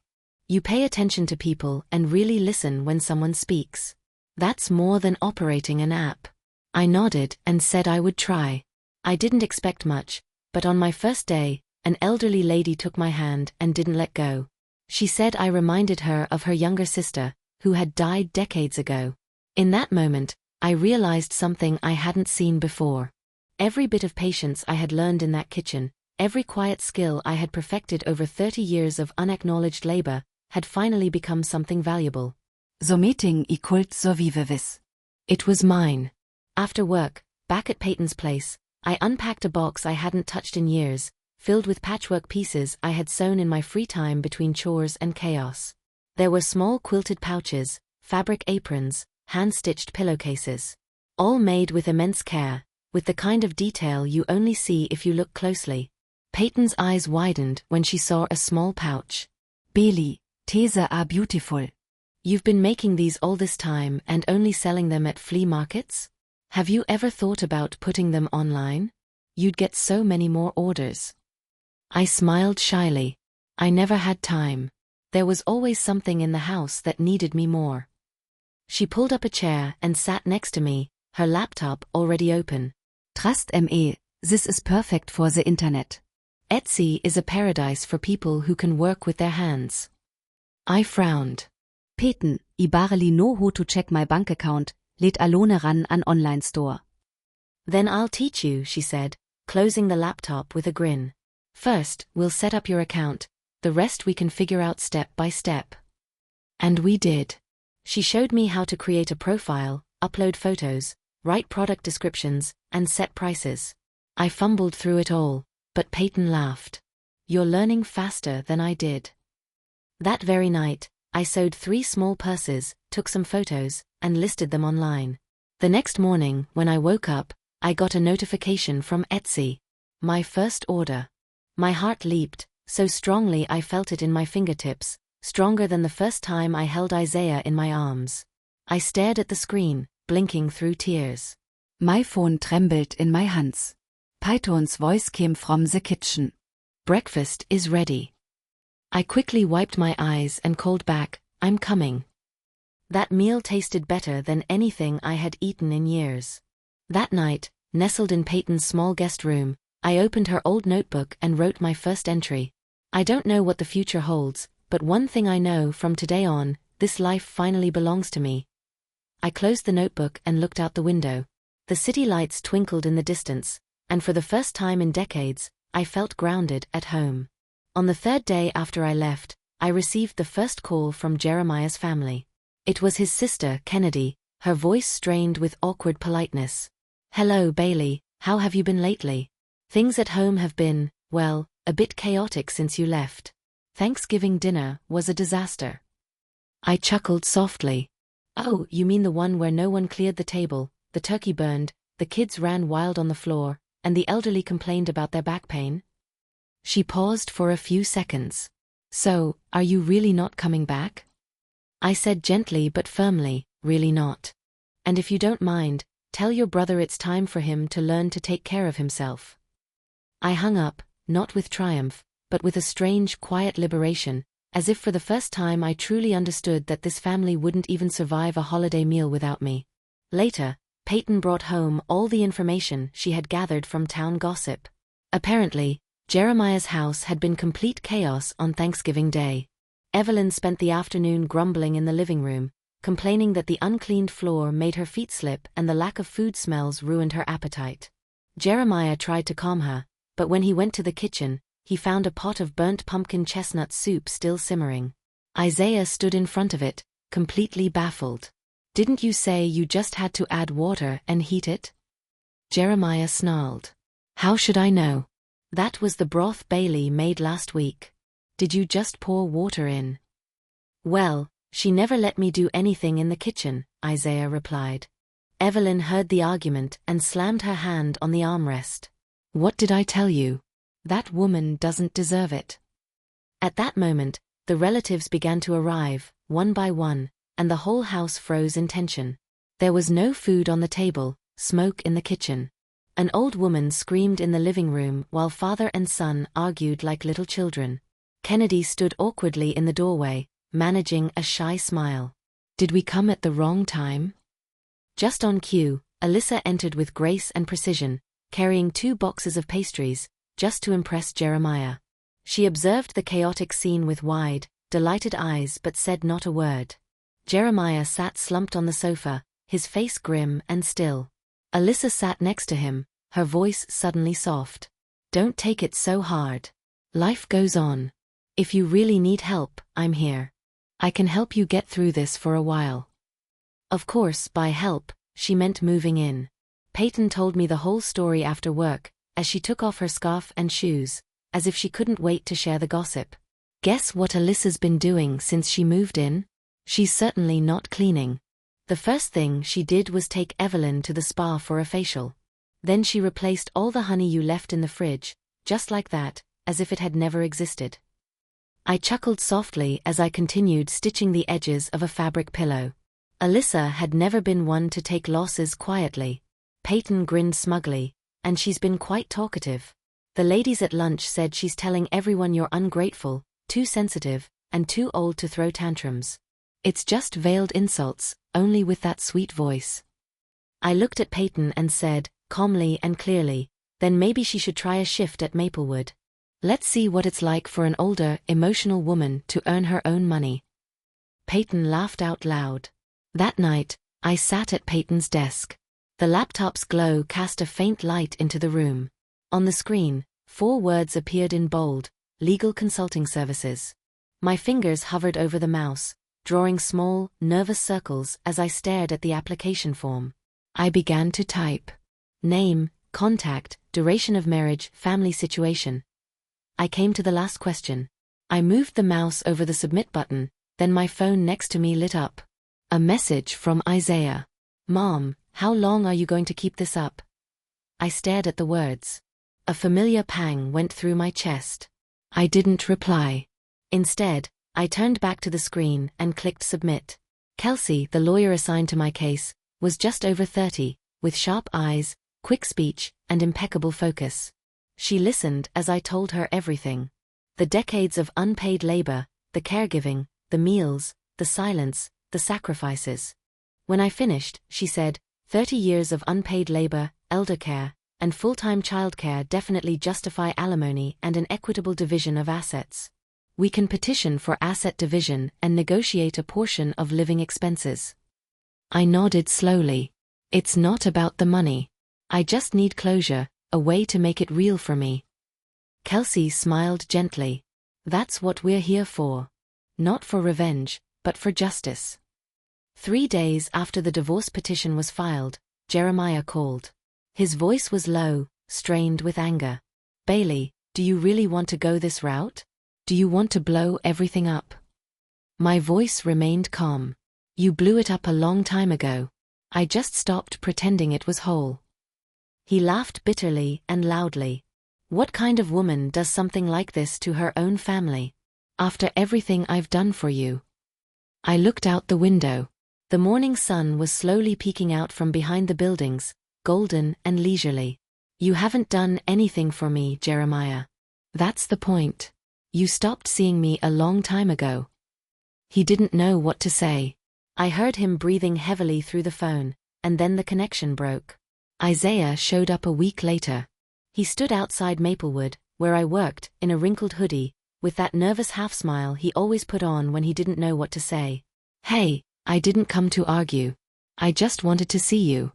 You pay attention to people and really listen when someone speaks. That's more than operating an app. I nodded and said I would try. I didn't expect much, but on my first day, an elderly lady took my hand and didn't let go. She said I reminded her of her younger sister, who had died decades ago. In that moment, I realized something I hadn't seen before. Every bit of patience I had learned in that kitchen, every quiet skill I had perfected over 30 years of unacknowledged labor, had finally become something valuable. Så meeting I kult så vivevis. It was mine. After work, back at Peyton's place, I unpacked a box I hadn't touched in years, filled with patchwork pieces I had sewn in my free time between chores and chaos. There were small quilted pouches, fabric aprons, hand-stitched pillowcases. All made with immense care, with the kind of detail you only see if you look closely. Peyton's eyes widened when she saw a small pouch. Bailey, these are beautiful. You've been making these all this time and only selling them at flea markets? Have you ever thought about putting them online? You'd get so many more orders. I smiled shyly. I never had time. There was always something in the house that needed me more. She pulled up a chair and sat next to me, her laptop already open. Trust me, this is perfect for the internet. Etsy is a paradise for people who can work with their hands. I frowned. Peyton, I barely know how to check my bank account, let alone run an online store. Then I'll teach you, she said, closing the laptop with a grin. First, we'll set up your account, the rest we can figure out step by step. And we did. She showed me how to create a profile, upload photos, write product descriptions, and set prices. I fumbled through it all, but Peyton laughed. "You're learning faster than I did." That very night, I sewed 3 small purses, took some photos, and listed them online. The next morning, when I woke up, I got a notification from Etsy. My first order. My heart leaped, so strongly I felt it in my fingertips, stronger than the first time I held Isaiah in my arms. I stared at the screen, blinking through tears. My phone trembled in my hands. Python's voice came from the kitchen. "Breakfast is ready." I quickly wiped my eyes and called back, "I'm coming." That meal tasted better than anything I had eaten in years. That night, nestled in Peyton's small guest room, I opened her old notebook and wrote my first entry. I don't know what the future holds, but one thing I know from today on, this life finally belongs to me. I closed the notebook and looked out the window. The city lights twinkled in the distance, and for the first time in decades, I felt grounded at home. On the 3rd day after I left, I received the first call from Jeremiah's family. It was his sister, Kennedy, her voice strained with awkward politeness. "Hello, Bailey, how have you been lately? Things at home have been, well, a bit chaotic since you left. Thanksgiving dinner was a disaster." I chuckled softly. "Oh, you mean the one where no one cleared the table, the turkey burned, the kids ran wild on the floor, and the elderly complained about their back pain?" She paused for a few seconds. "So, are you really not coming back?" I said gently but firmly, "Really not. And if you don't mind, tell your brother it's time for him to learn to take care of himself." I hung up, not with triumph, but with a strange, quiet liberation, as if for the first time I truly understood that this family wouldn't even survive a holiday meal without me. Later, Peyton brought home all the information she had gathered from town gossip. Apparently, Jeremiah's house had been complete chaos on Thanksgiving Day. Evelyn spent the afternoon grumbling in the living room, complaining that the uncleaned floor made her feet slip and the lack of food smells ruined her appetite. Jeremiah tried to calm her, but when he went to the kitchen, he found a pot of burnt pumpkin chestnut soup still simmering. Isaiah stood in front of it, completely baffled. "Didn't you say you just had to add water and heat it?" Jeremiah snarled. "How should I know? That was the broth Bailey made last week. Did you just pour water in?" "Well, she never let me do anything in the kitchen," Isaiah replied. Evelyn heard the argument and slammed her hand on the armrest. "What did I tell you? That woman doesn't deserve it." At that moment, the relatives began to arrive, one by one, and the whole house froze in tension. There was no food on the table, smoke in the kitchen. An old woman screamed in the living room while father and son argued like little children. Kennedy stood awkwardly in the doorway, managing a shy smile. "Did we come at the wrong time?" Just on cue, Alyssa entered with grace and precision, carrying 2 boxes of pastries, just to impress Jeremiah. She observed the chaotic scene with wide, delighted eyes but said not a word. Jeremiah sat slumped on the sofa, his face grim and still. Alyssa sat next to him, her voice suddenly soft. "Don't take it so hard. Life goes on. If you really need help, I'm here. I can help you get through this for a while." Of course, by help, she meant moving in. Peyton told me the whole story after work, as she took off her scarf and shoes, as if she couldn't wait to share the gossip. "Guess what Alyssa's been doing since she moved in? She's certainly not cleaning. The first thing she did was take Evelyn to the spa for a facial. Then she replaced all the honey you left in the fridge, just like that, as if it had never existed." I chuckled softly as I continued stitching the edges of a fabric pillow. Alyssa had never been one to take losses quietly. Peyton grinned smugly, "And she's been quite talkative. The ladies at lunch said she's telling everyone you're ungrateful, too sensitive, and too old to throw tantrums. It's just veiled insults, only with that sweet voice." I looked at Peyton and said, calmly and clearly, "Then maybe she should try a shift at Maplewood. Let's see what it's like for an older, emotional woman to earn her own money." Peyton laughed out loud. That night, I sat at Peyton's desk. The laptop's glow cast a faint light into the room. On the screen, 4 words appeared in bold: legal consulting services. My fingers hovered over the mouse, drawing small, nervous circles as I stared at the application form. I began to type. Name, contact, duration of marriage, family situation. I came to the last question. I moved the mouse over the submit button, then my phone next to me lit up. A message from Isaiah. "Mom, how long are you going to keep this up?" I stared at the words. A familiar pang went through my chest. I didn't reply. Instead, I turned back to the screen and clicked submit. Kelsey, the lawyer assigned to my case, was just over 30, with sharp eyes, quick speech, and impeccable focus. She listened as I told her everything. The decades of unpaid labor, the caregiving, the meals, the silence, the sacrifices. When I finished, she said, 30 years of unpaid labor, elder care, and full-time childcare definitely justify alimony and an equitable division of assets. We can petition for asset division and negotiate a portion of living expenses. I nodded slowly. It's not about the money. I just need closure, a way to make it real for me. Kelsey smiled gently. That's what we're here for. Not for revenge, but for justice. 3 days after the divorce petition was filed, Jeremiah called. His voice was low, strained with anger. "Bailey, do you really want to go this route? Do you want to blow everything up?" My voice remained calm. "You blew it up a long time ago. I just stopped pretending it was whole." He laughed bitterly and loudly. "What kind of woman does something like this to her own family? After everything I've done for you?" I looked out the window. The morning sun was slowly peeking out from behind the buildings, golden and leisurely. "You haven't done anything for me, Jeremiah. That's the point. You stopped seeing me a long time ago. He didn't know what to say. I heard him breathing heavily through the phone, and then the connection broke. Isaiah showed up a week later. He stood outside Maplewood, where I worked, in a wrinkled hoodie, with that nervous half-smile he always put on when he didn't know what to say. "Hey, I didn't come to argue. I just wanted to see you."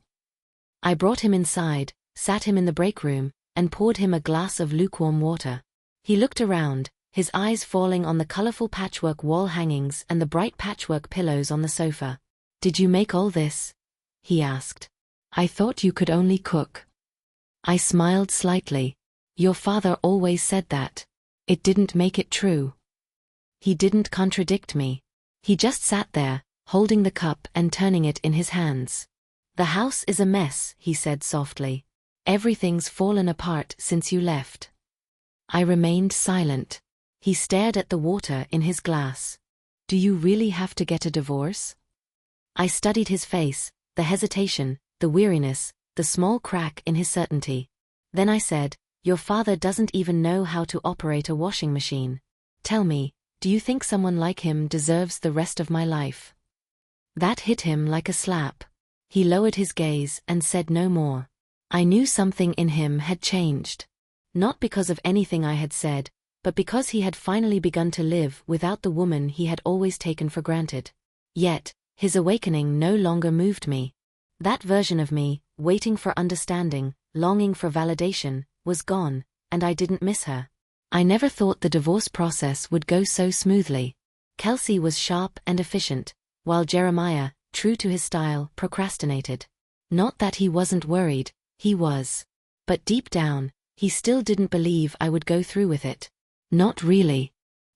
I brought him inside, sat him in the break room, and poured him a glass of lukewarm water. He looked around, his eyes falling on the colorful patchwork wall hangings and the bright patchwork pillows on the sofa. "Did you make all this?" he asked. "I thought you could only cook." I smiled slightly. "Your father always said that. It didn't make it true." He didn't contradict me. He just sat there, holding the cup and turning it in his hands. "The house is a mess," he said softly. "Everything's fallen apart since you left." I remained silent. He stared at the water in his glass. "Do you really have to get a divorce?" I studied his face, the hesitation, the weariness, the small crack in his certainty. Then I said, "Your father doesn't even know how to operate a washing machine. Tell me, do you think someone like him deserves the rest of my life?" That hit him like a slap. He lowered his gaze and said no more. I knew something in him had changed. Not because of anything I had said, but because he had finally begun to live without the woman he had always taken for granted. Yet, his awakening no longer moved me. That version of me, waiting for understanding, longing for validation, was gone, and I didn't miss her. I never thought the divorce process would go so smoothly. Kelsey was sharp and efficient, while Jeremiah, true to his style, procrastinated. Not that he wasn't worried, he was. But deep down, he still didn't believe I would go through with it. Not really.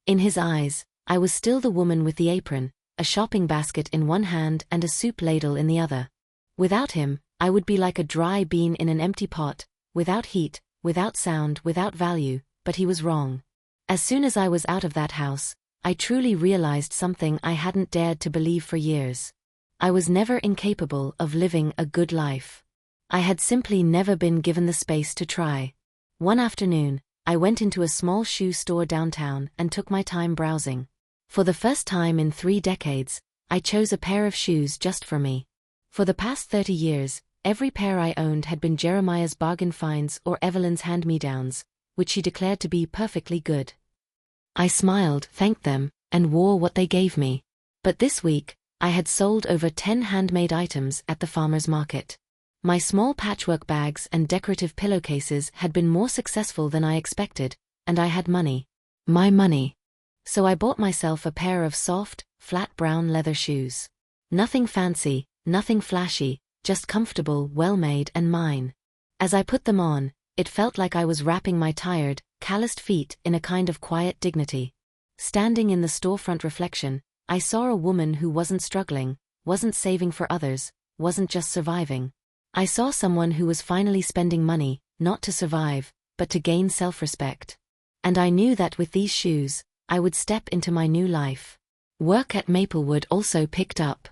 In his eyes, I was still the woman with the apron, a shopping basket in one hand and a soup ladle in the other. Without him, I would be like a dry bean in an empty pot, without heat, without sound, without value, but he was wrong. As soon as I was out of that house, I truly realized something I hadn't dared to believe for years. I was never incapable of living a good life. I had simply never been given the space to try. One afternoon, I went into a small shoe store downtown and took my time browsing. For the first time in 3 decades, I chose a pair of shoes just for me. For the past 30 years, every pair I owned had been Jeremiah's bargain finds or Evelyn's hand-me-downs, which she declared to be perfectly good. I smiled, thanked them, and wore what they gave me. But this week, I had sold over 10 handmade items at the farmer's market. My small patchwork bags and decorative pillowcases had been more successful than I expected, and I had money. My money. So I bought myself a pair of soft, flat brown leather shoes. Nothing fancy, nothing flashy, just comfortable, well-made and mine. As I put them on, it felt like I was wrapping my tired, calloused feet in a kind of quiet dignity. Standing in the storefront reflection, I saw a woman who wasn't struggling, wasn't saving for others, wasn't just surviving. I saw someone who was finally spending money, not to survive, but to gain self-respect. And I knew that with these shoes, I would step into my new life. Work at Maplewood also picked up.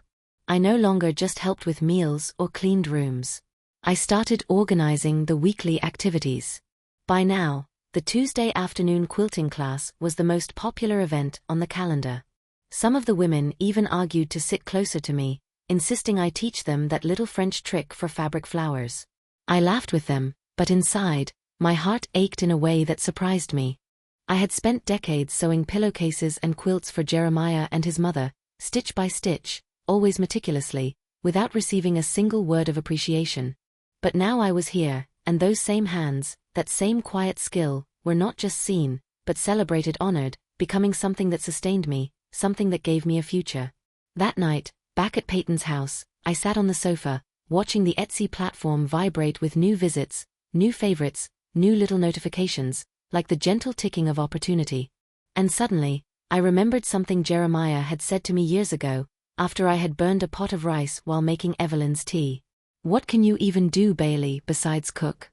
I no longer just helped with meals or cleaned rooms. I started organizing the weekly activities. By now, the Tuesday afternoon quilting class was the most popular event on the calendar. Some of the women even argued to sit closer to me, insisting I teach them that little French trick for fabric flowers. I laughed with them, but inside, my heart ached in a way that surprised me. I had spent decades sewing pillowcases and quilts for Jeremiah and his mother, stitch by stitch, always meticulously, without receiving a single word of appreciation. But now I was here, and those same hands, that same quiet skill, were not just seen, but celebrated, honored, becoming something that sustained me, something that gave me a future. That night, back at Peyton's house, I sat on the sofa, watching the Etsy platform vibrate with new visits, new favorites, new little notifications, like the gentle ticking of opportunity. And suddenly, I remembered something Jeremiah had said to me years ago, after I had burned a pot of rice while making Evelyn's tea. "What can you even do, Bailey, besides cook?"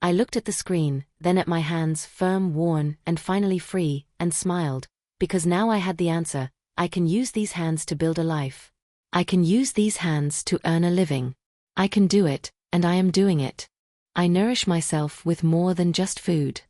I looked at the screen, then at my hands, firm, worn, and finally free, and smiled, because now I had the answer. I can use these hands to build a life. I can use these hands to earn a living. I can do it, and I am doing it. I nourish myself with more than just food.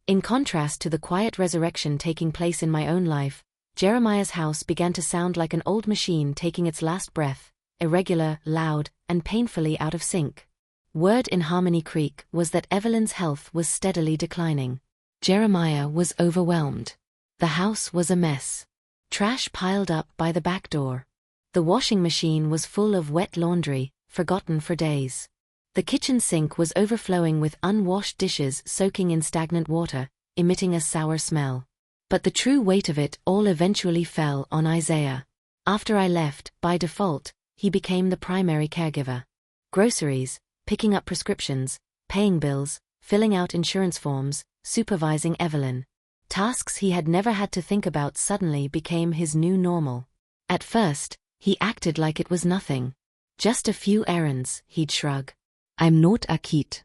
In contrast to the quiet resurrection taking place in my own life, Jeremiah's house began to sound like an old machine taking its last breath, irregular, loud, and painfully out of sync. Word in Harmony Creek was that Evelyn's health was steadily declining. Jeremiah was overwhelmed. The house was a mess. Trash piled up by the back door. The washing machine was full of wet laundry, forgotten for days. The kitchen sink was overflowing with unwashed dishes soaking in stagnant water, emitting a sour smell. But the true weight of it all eventually fell on Isaiah. After I left, by default, he became the primary caregiver. Groceries, picking up prescriptions, paying bills, filling out insurance forms, supervising Evelyn. Tasks he had never had to think about suddenly became his new normal. At first, he acted like it was nothing. Just a few errands, he'd shrug. I'm not a kid.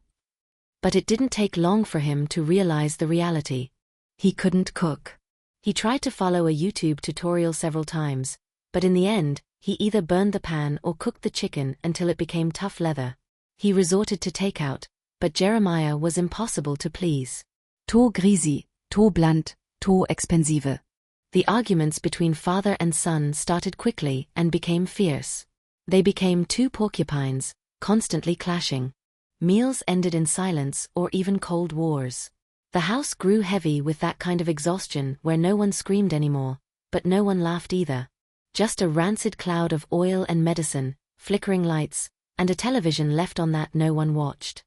But it didn't take long for him to realize the reality. He couldn't cook. He tried to follow a YouTube tutorial several times, but in the end, he either burned the pan or cooked the chicken until it became tough leather. He resorted to takeout, but Jeremiah was impossible to please. To grisi, to bland, to expensive. The arguments between father and son started quickly and became fierce. They became two porcupines, constantly clashing. Meals ended in silence or even cold wars. The house grew heavy with that kind of exhaustion where no one screamed anymore, but no one laughed either. Just a rancid cloud of oil and medicine, flickering lights, and a television left on that no one watched.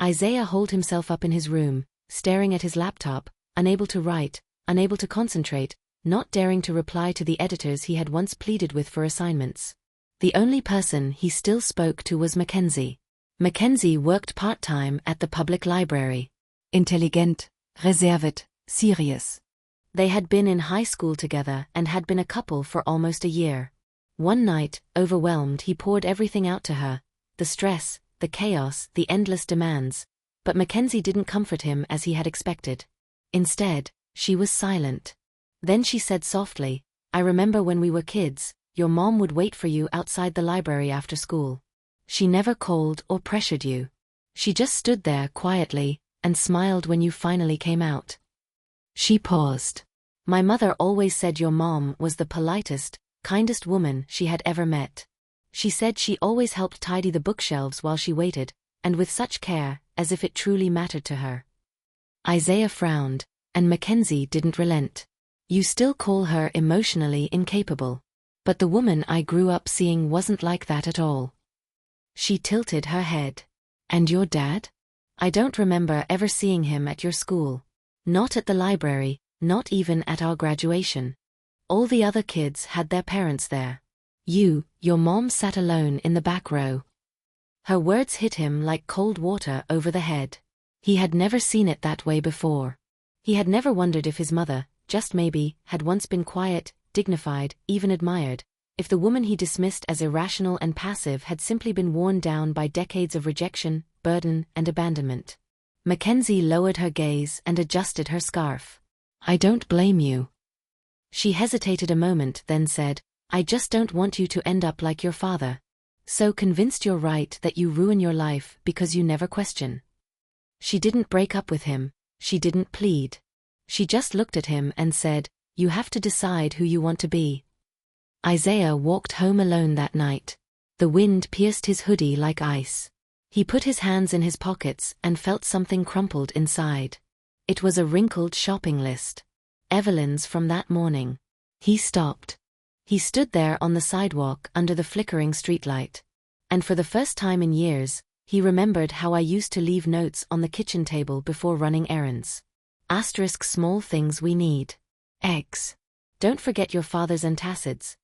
Isaiah holed himself up in his room, staring at his laptop, unable to write, unable to concentrate, not daring to reply to the editors he had once pleaded with for assignments. The only person he still spoke to was Mackenzie. Mackenzie worked part-time at the public library. Intelligent, reserved, serious. They had been in high school together and had been a couple for almost a year. One night, overwhelmed, he poured everything out to her, the stress, the chaos, the endless demands, but Mackenzie didn't comfort him as he had expected. Instead, she was silent. Then she said softly, I remember when we were kids, your mom would wait for you outside the library after school. She never called or pressured you. She just stood there quietly and smiled when you finally came out. She paused. My mother always said your mom was the politest, kindest woman she had ever met. She said she always helped tidy the bookshelves while she waited, and with such care, as if it truly mattered to her. Isaiah frowned, and Mackenzie didn't relent. You still call her emotionally incapable. But the woman I grew up seeing wasn't like that at all. She tilted her head. And your dad? I don't remember ever seeing him at your school. Not at the library, not even at our graduation. All the other kids had their parents there. Your mom sat alone in the back row. Her words hit him like cold water over the head. He had never seen it that way before. He had never wondered if his mother, just maybe, had once been quiet, dignified, even admired, if the woman he dismissed as irrational and passive had simply been worn down by decades of rejection, burden, and abandonment. Mackenzie lowered her gaze and adjusted her scarf. I don't blame you. She hesitated a moment, then said, I just don't want you to end up like your father. So convinced you're right that you ruin your life because you never question. She didn't break up with him, she didn't plead. She just looked at him and said, You have to decide who you want to be. Isaiah walked home alone that night. The wind pierced his hoodie like ice. He put his hands in his pockets and felt something crumpled inside. It was a wrinkled shopping list. Evelyn's from that morning. He stopped. He stood there on the sidewalk under the flickering streetlight. And for the first time in years, he remembered how I used to leave notes on the kitchen table before running errands. Asterisk small things we need. Eggs. Don't forget your father's antacids.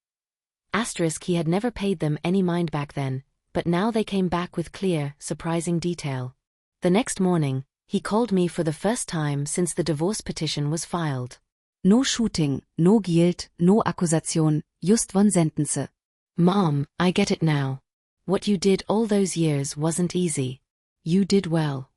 Asterisk he had never paid them any mind back then, but now they came back with clear, surprising detail. The next morning, he called me for the first time since the divorce petition was filed. No shooting, no guilt, no accusation, just one sentence. Mom, I get it now. What you did all those years wasn't easy. You did well.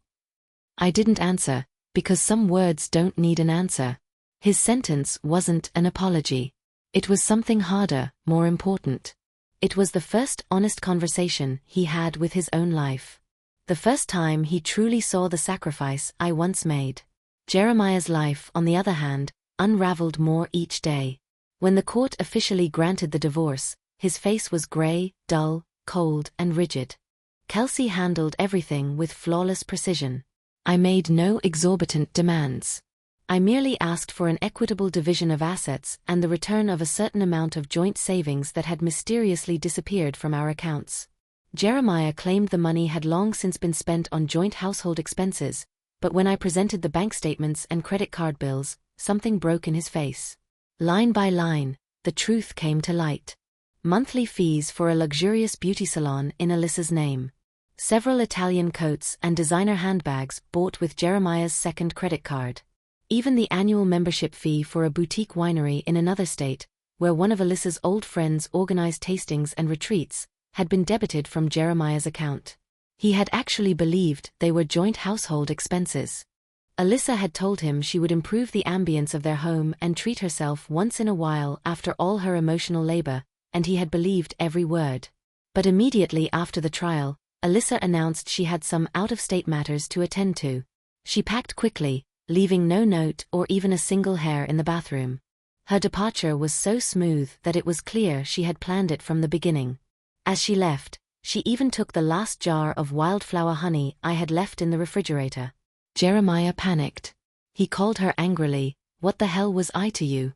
I didn't answer, because some words don't need an answer. His sentence wasn't an apology. It was something harder, more important. It was the first honest conversation he had with his own life. The first time he truly saw the sacrifice I once made. Jeremiah's life, on the other hand, unraveled more each day. When the court officially granted the divorce, his face was gray, dull, cold, and rigid. Kelsey handled everything with flawless precision. I made no exorbitant demands. I merely asked for an equitable division of assets and the return of a certain amount of joint savings that had mysteriously disappeared from our accounts. Jeremiah claimed the money had long since been spent on joint household expenses, but when I presented the bank statements and credit card bills, something broke in his face. Line by line, the truth came to light. Monthly fees for a luxurious beauty salon in Alyssa's name. Several Italian coats and designer handbags bought with Jeremiah's second credit card. Even the annual membership fee for a boutique winery in another state, where one of Alyssa's old friends organized tastings and retreats, had been debited from Jeremiah's account. He had actually believed they were joint household expenses. Alyssa had told him she would improve the ambience of their home and treat herself once in a while after all her emotional labor, and he had believed every word. But immediately after the trial, Alyssa announced she had some out-of-state matters to attend to. She packed quickly, leaving no note or even a single hair in the bathroom. Her departure was so smooth that it was clear she had planned it from the beginning. As she left, she even took the last jar of wildflower honey I had left in the refrigerator. Jeremiah panicked. He called her angrily, "What the hell was I to you?"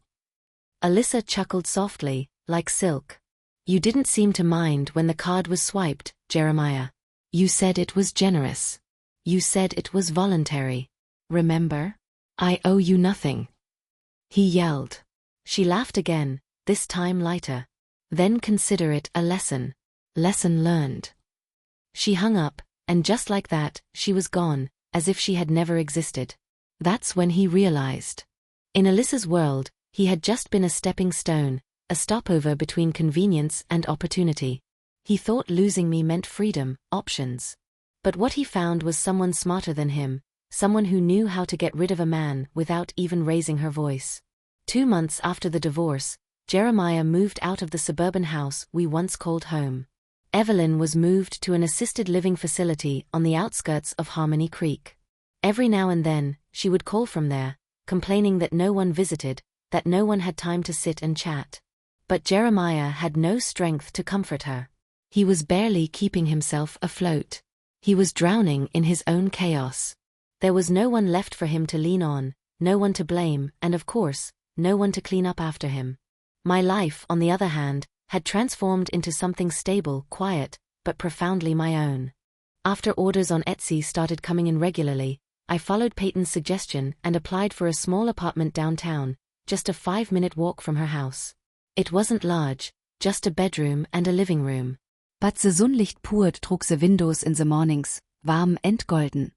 Alyssa chuckled softly, like silk. "You didn't seem to mind when the card was swiped, Jeremiah. You said it was generous. You said it was voluntary. Remember? I owe you nothing." He yelled. She laughed again, this time lighter. "Then consider it a lesson. Lesson learned." She hung up, and just like that, she was gone, as if she had never existed. That's when he realized. In Alyssa's world, he had just been a stepping stone, a stopover between convenience and opportunity. He thought losing me meant freedom, options. But what he found was someone smarter than him, someone who knew how to get rid of a man without even raising her voice. 2 months after the divorce, Jeremiah moved out of the suburban house we once called home. Evelyn was moved to an assisted living facility on the outskirts of Harmony Creek. Every now and then, she would call from there, complaining that no one visited, that no one had time to sit and chat. But Jeremiah had no strength to comfort her. He was barely keeping himself afloat. He was drowning in his own chaos. There was no one left for him to lean on, no one to blame, and of course, no one to clean up after him. My life, on the other hand, had transformed into something stable, quiet, but profoundly my own. After orders on Etsy started coming in regularly, I followed Peyton's suggestion and applied for a small apartment downtown, just a 5-minute walk from her house. It wasn't large, just a bedroom and a living room. But the sunlicht poured through the windows in the mornings, warm and golden.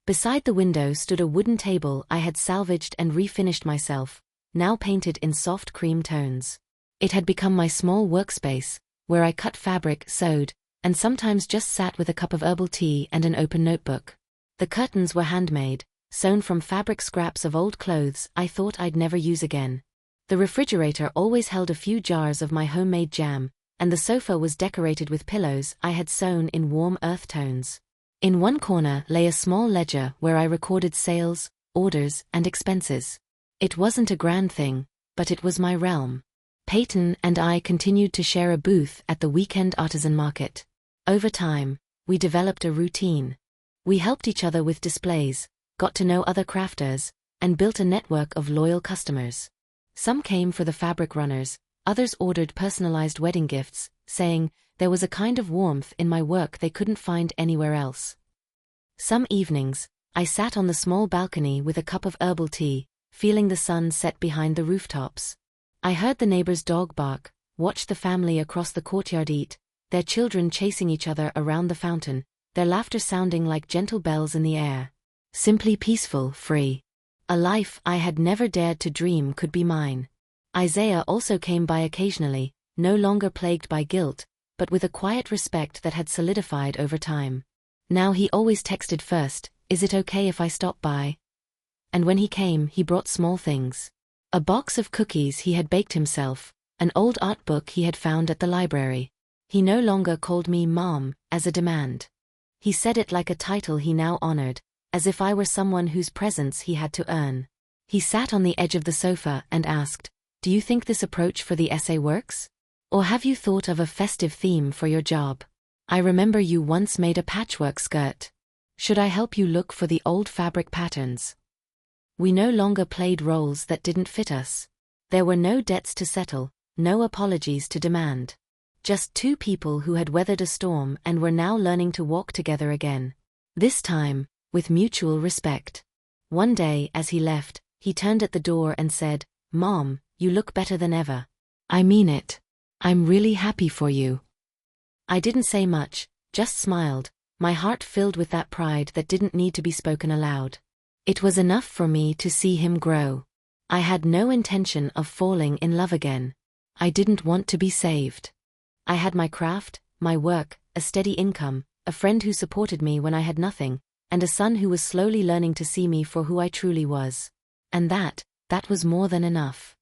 Beside the window stood a wooden table I had salvaged and refinished myself, now painted in soft cream tones. It had become my small workspace, where I cut fabric, sewed, and sometimes just sat with a cup of herbal tea and an open notebook. The curtains were handmade, sewn from fabric scraps of old clothes I thought I'd never use again. The refrigerator always held a few jars of my homemade jam, and the sofa was decorated with pillows I had sewn in warm earth tones. In one corner lay a small ledger where I recorded sales, orders, and expenses. It wasn't a grand thing, but it was my realm. Peyton and I continued to share a booth at the weekend artisan market. Over time, we developed a routine. We helped each other with displays, got to know other crafters, and built a network of loyal customers. Some came for the fabric runners, others ordered personalized wedding gifts, saying there was a kind of warmth in my work they couldn't find anywhere else. Some evenings, I sat on the small balcony with a cup of herbal tea, feeling the sun set behind the rooftops. I heard the neighbor's dog bark, watched the family across the courtyard eat, their children chasing each other around the fountain, their laughter sounding like gentle bells in the air. Simply peaceful, free. A life I had never dared to dream could be mine. Isaiah also came by occasionally, no longer plagued by guilt, but with a quiet respect that had solidified over time. Now he always texted first, "Is it okay if I stop by?" And when he came, he brought small things. A box of cookies he had baked himself, an old art book he had found at the library. He no longer called me Mom, as a demand. He said it like a title he now honored, as if I were someone whose presence he had to earn. He sat on the edge of the sofa and asked, "Do you think this approach for the essay works? Or have you thought of a festive theme for your job? I remember you once made a patchwork skirt. Should I help you look for the old fabric patterns?" We no longer played roles that didn't fit us. There were no debts to settle, no apologies to demand. Just two people who had weathered a storm and were now learning to walk together again. This time, with mutual respect. One day, as he left, he turned at the door and said, "Mom, you look better than ever. I mean it. I'm really happy for you." I didn't say much, just smiled, my heart filled with that pride that didn't need to be spoken aloud. It was enough for me to see him grow. I had no intention of falling in love again. I didn't want to be saved. I had my craft, my work, a steady income, a friend who supported me when I had nothing, and a son who was slowly learning to see me for who I truly was. And that was more than enough.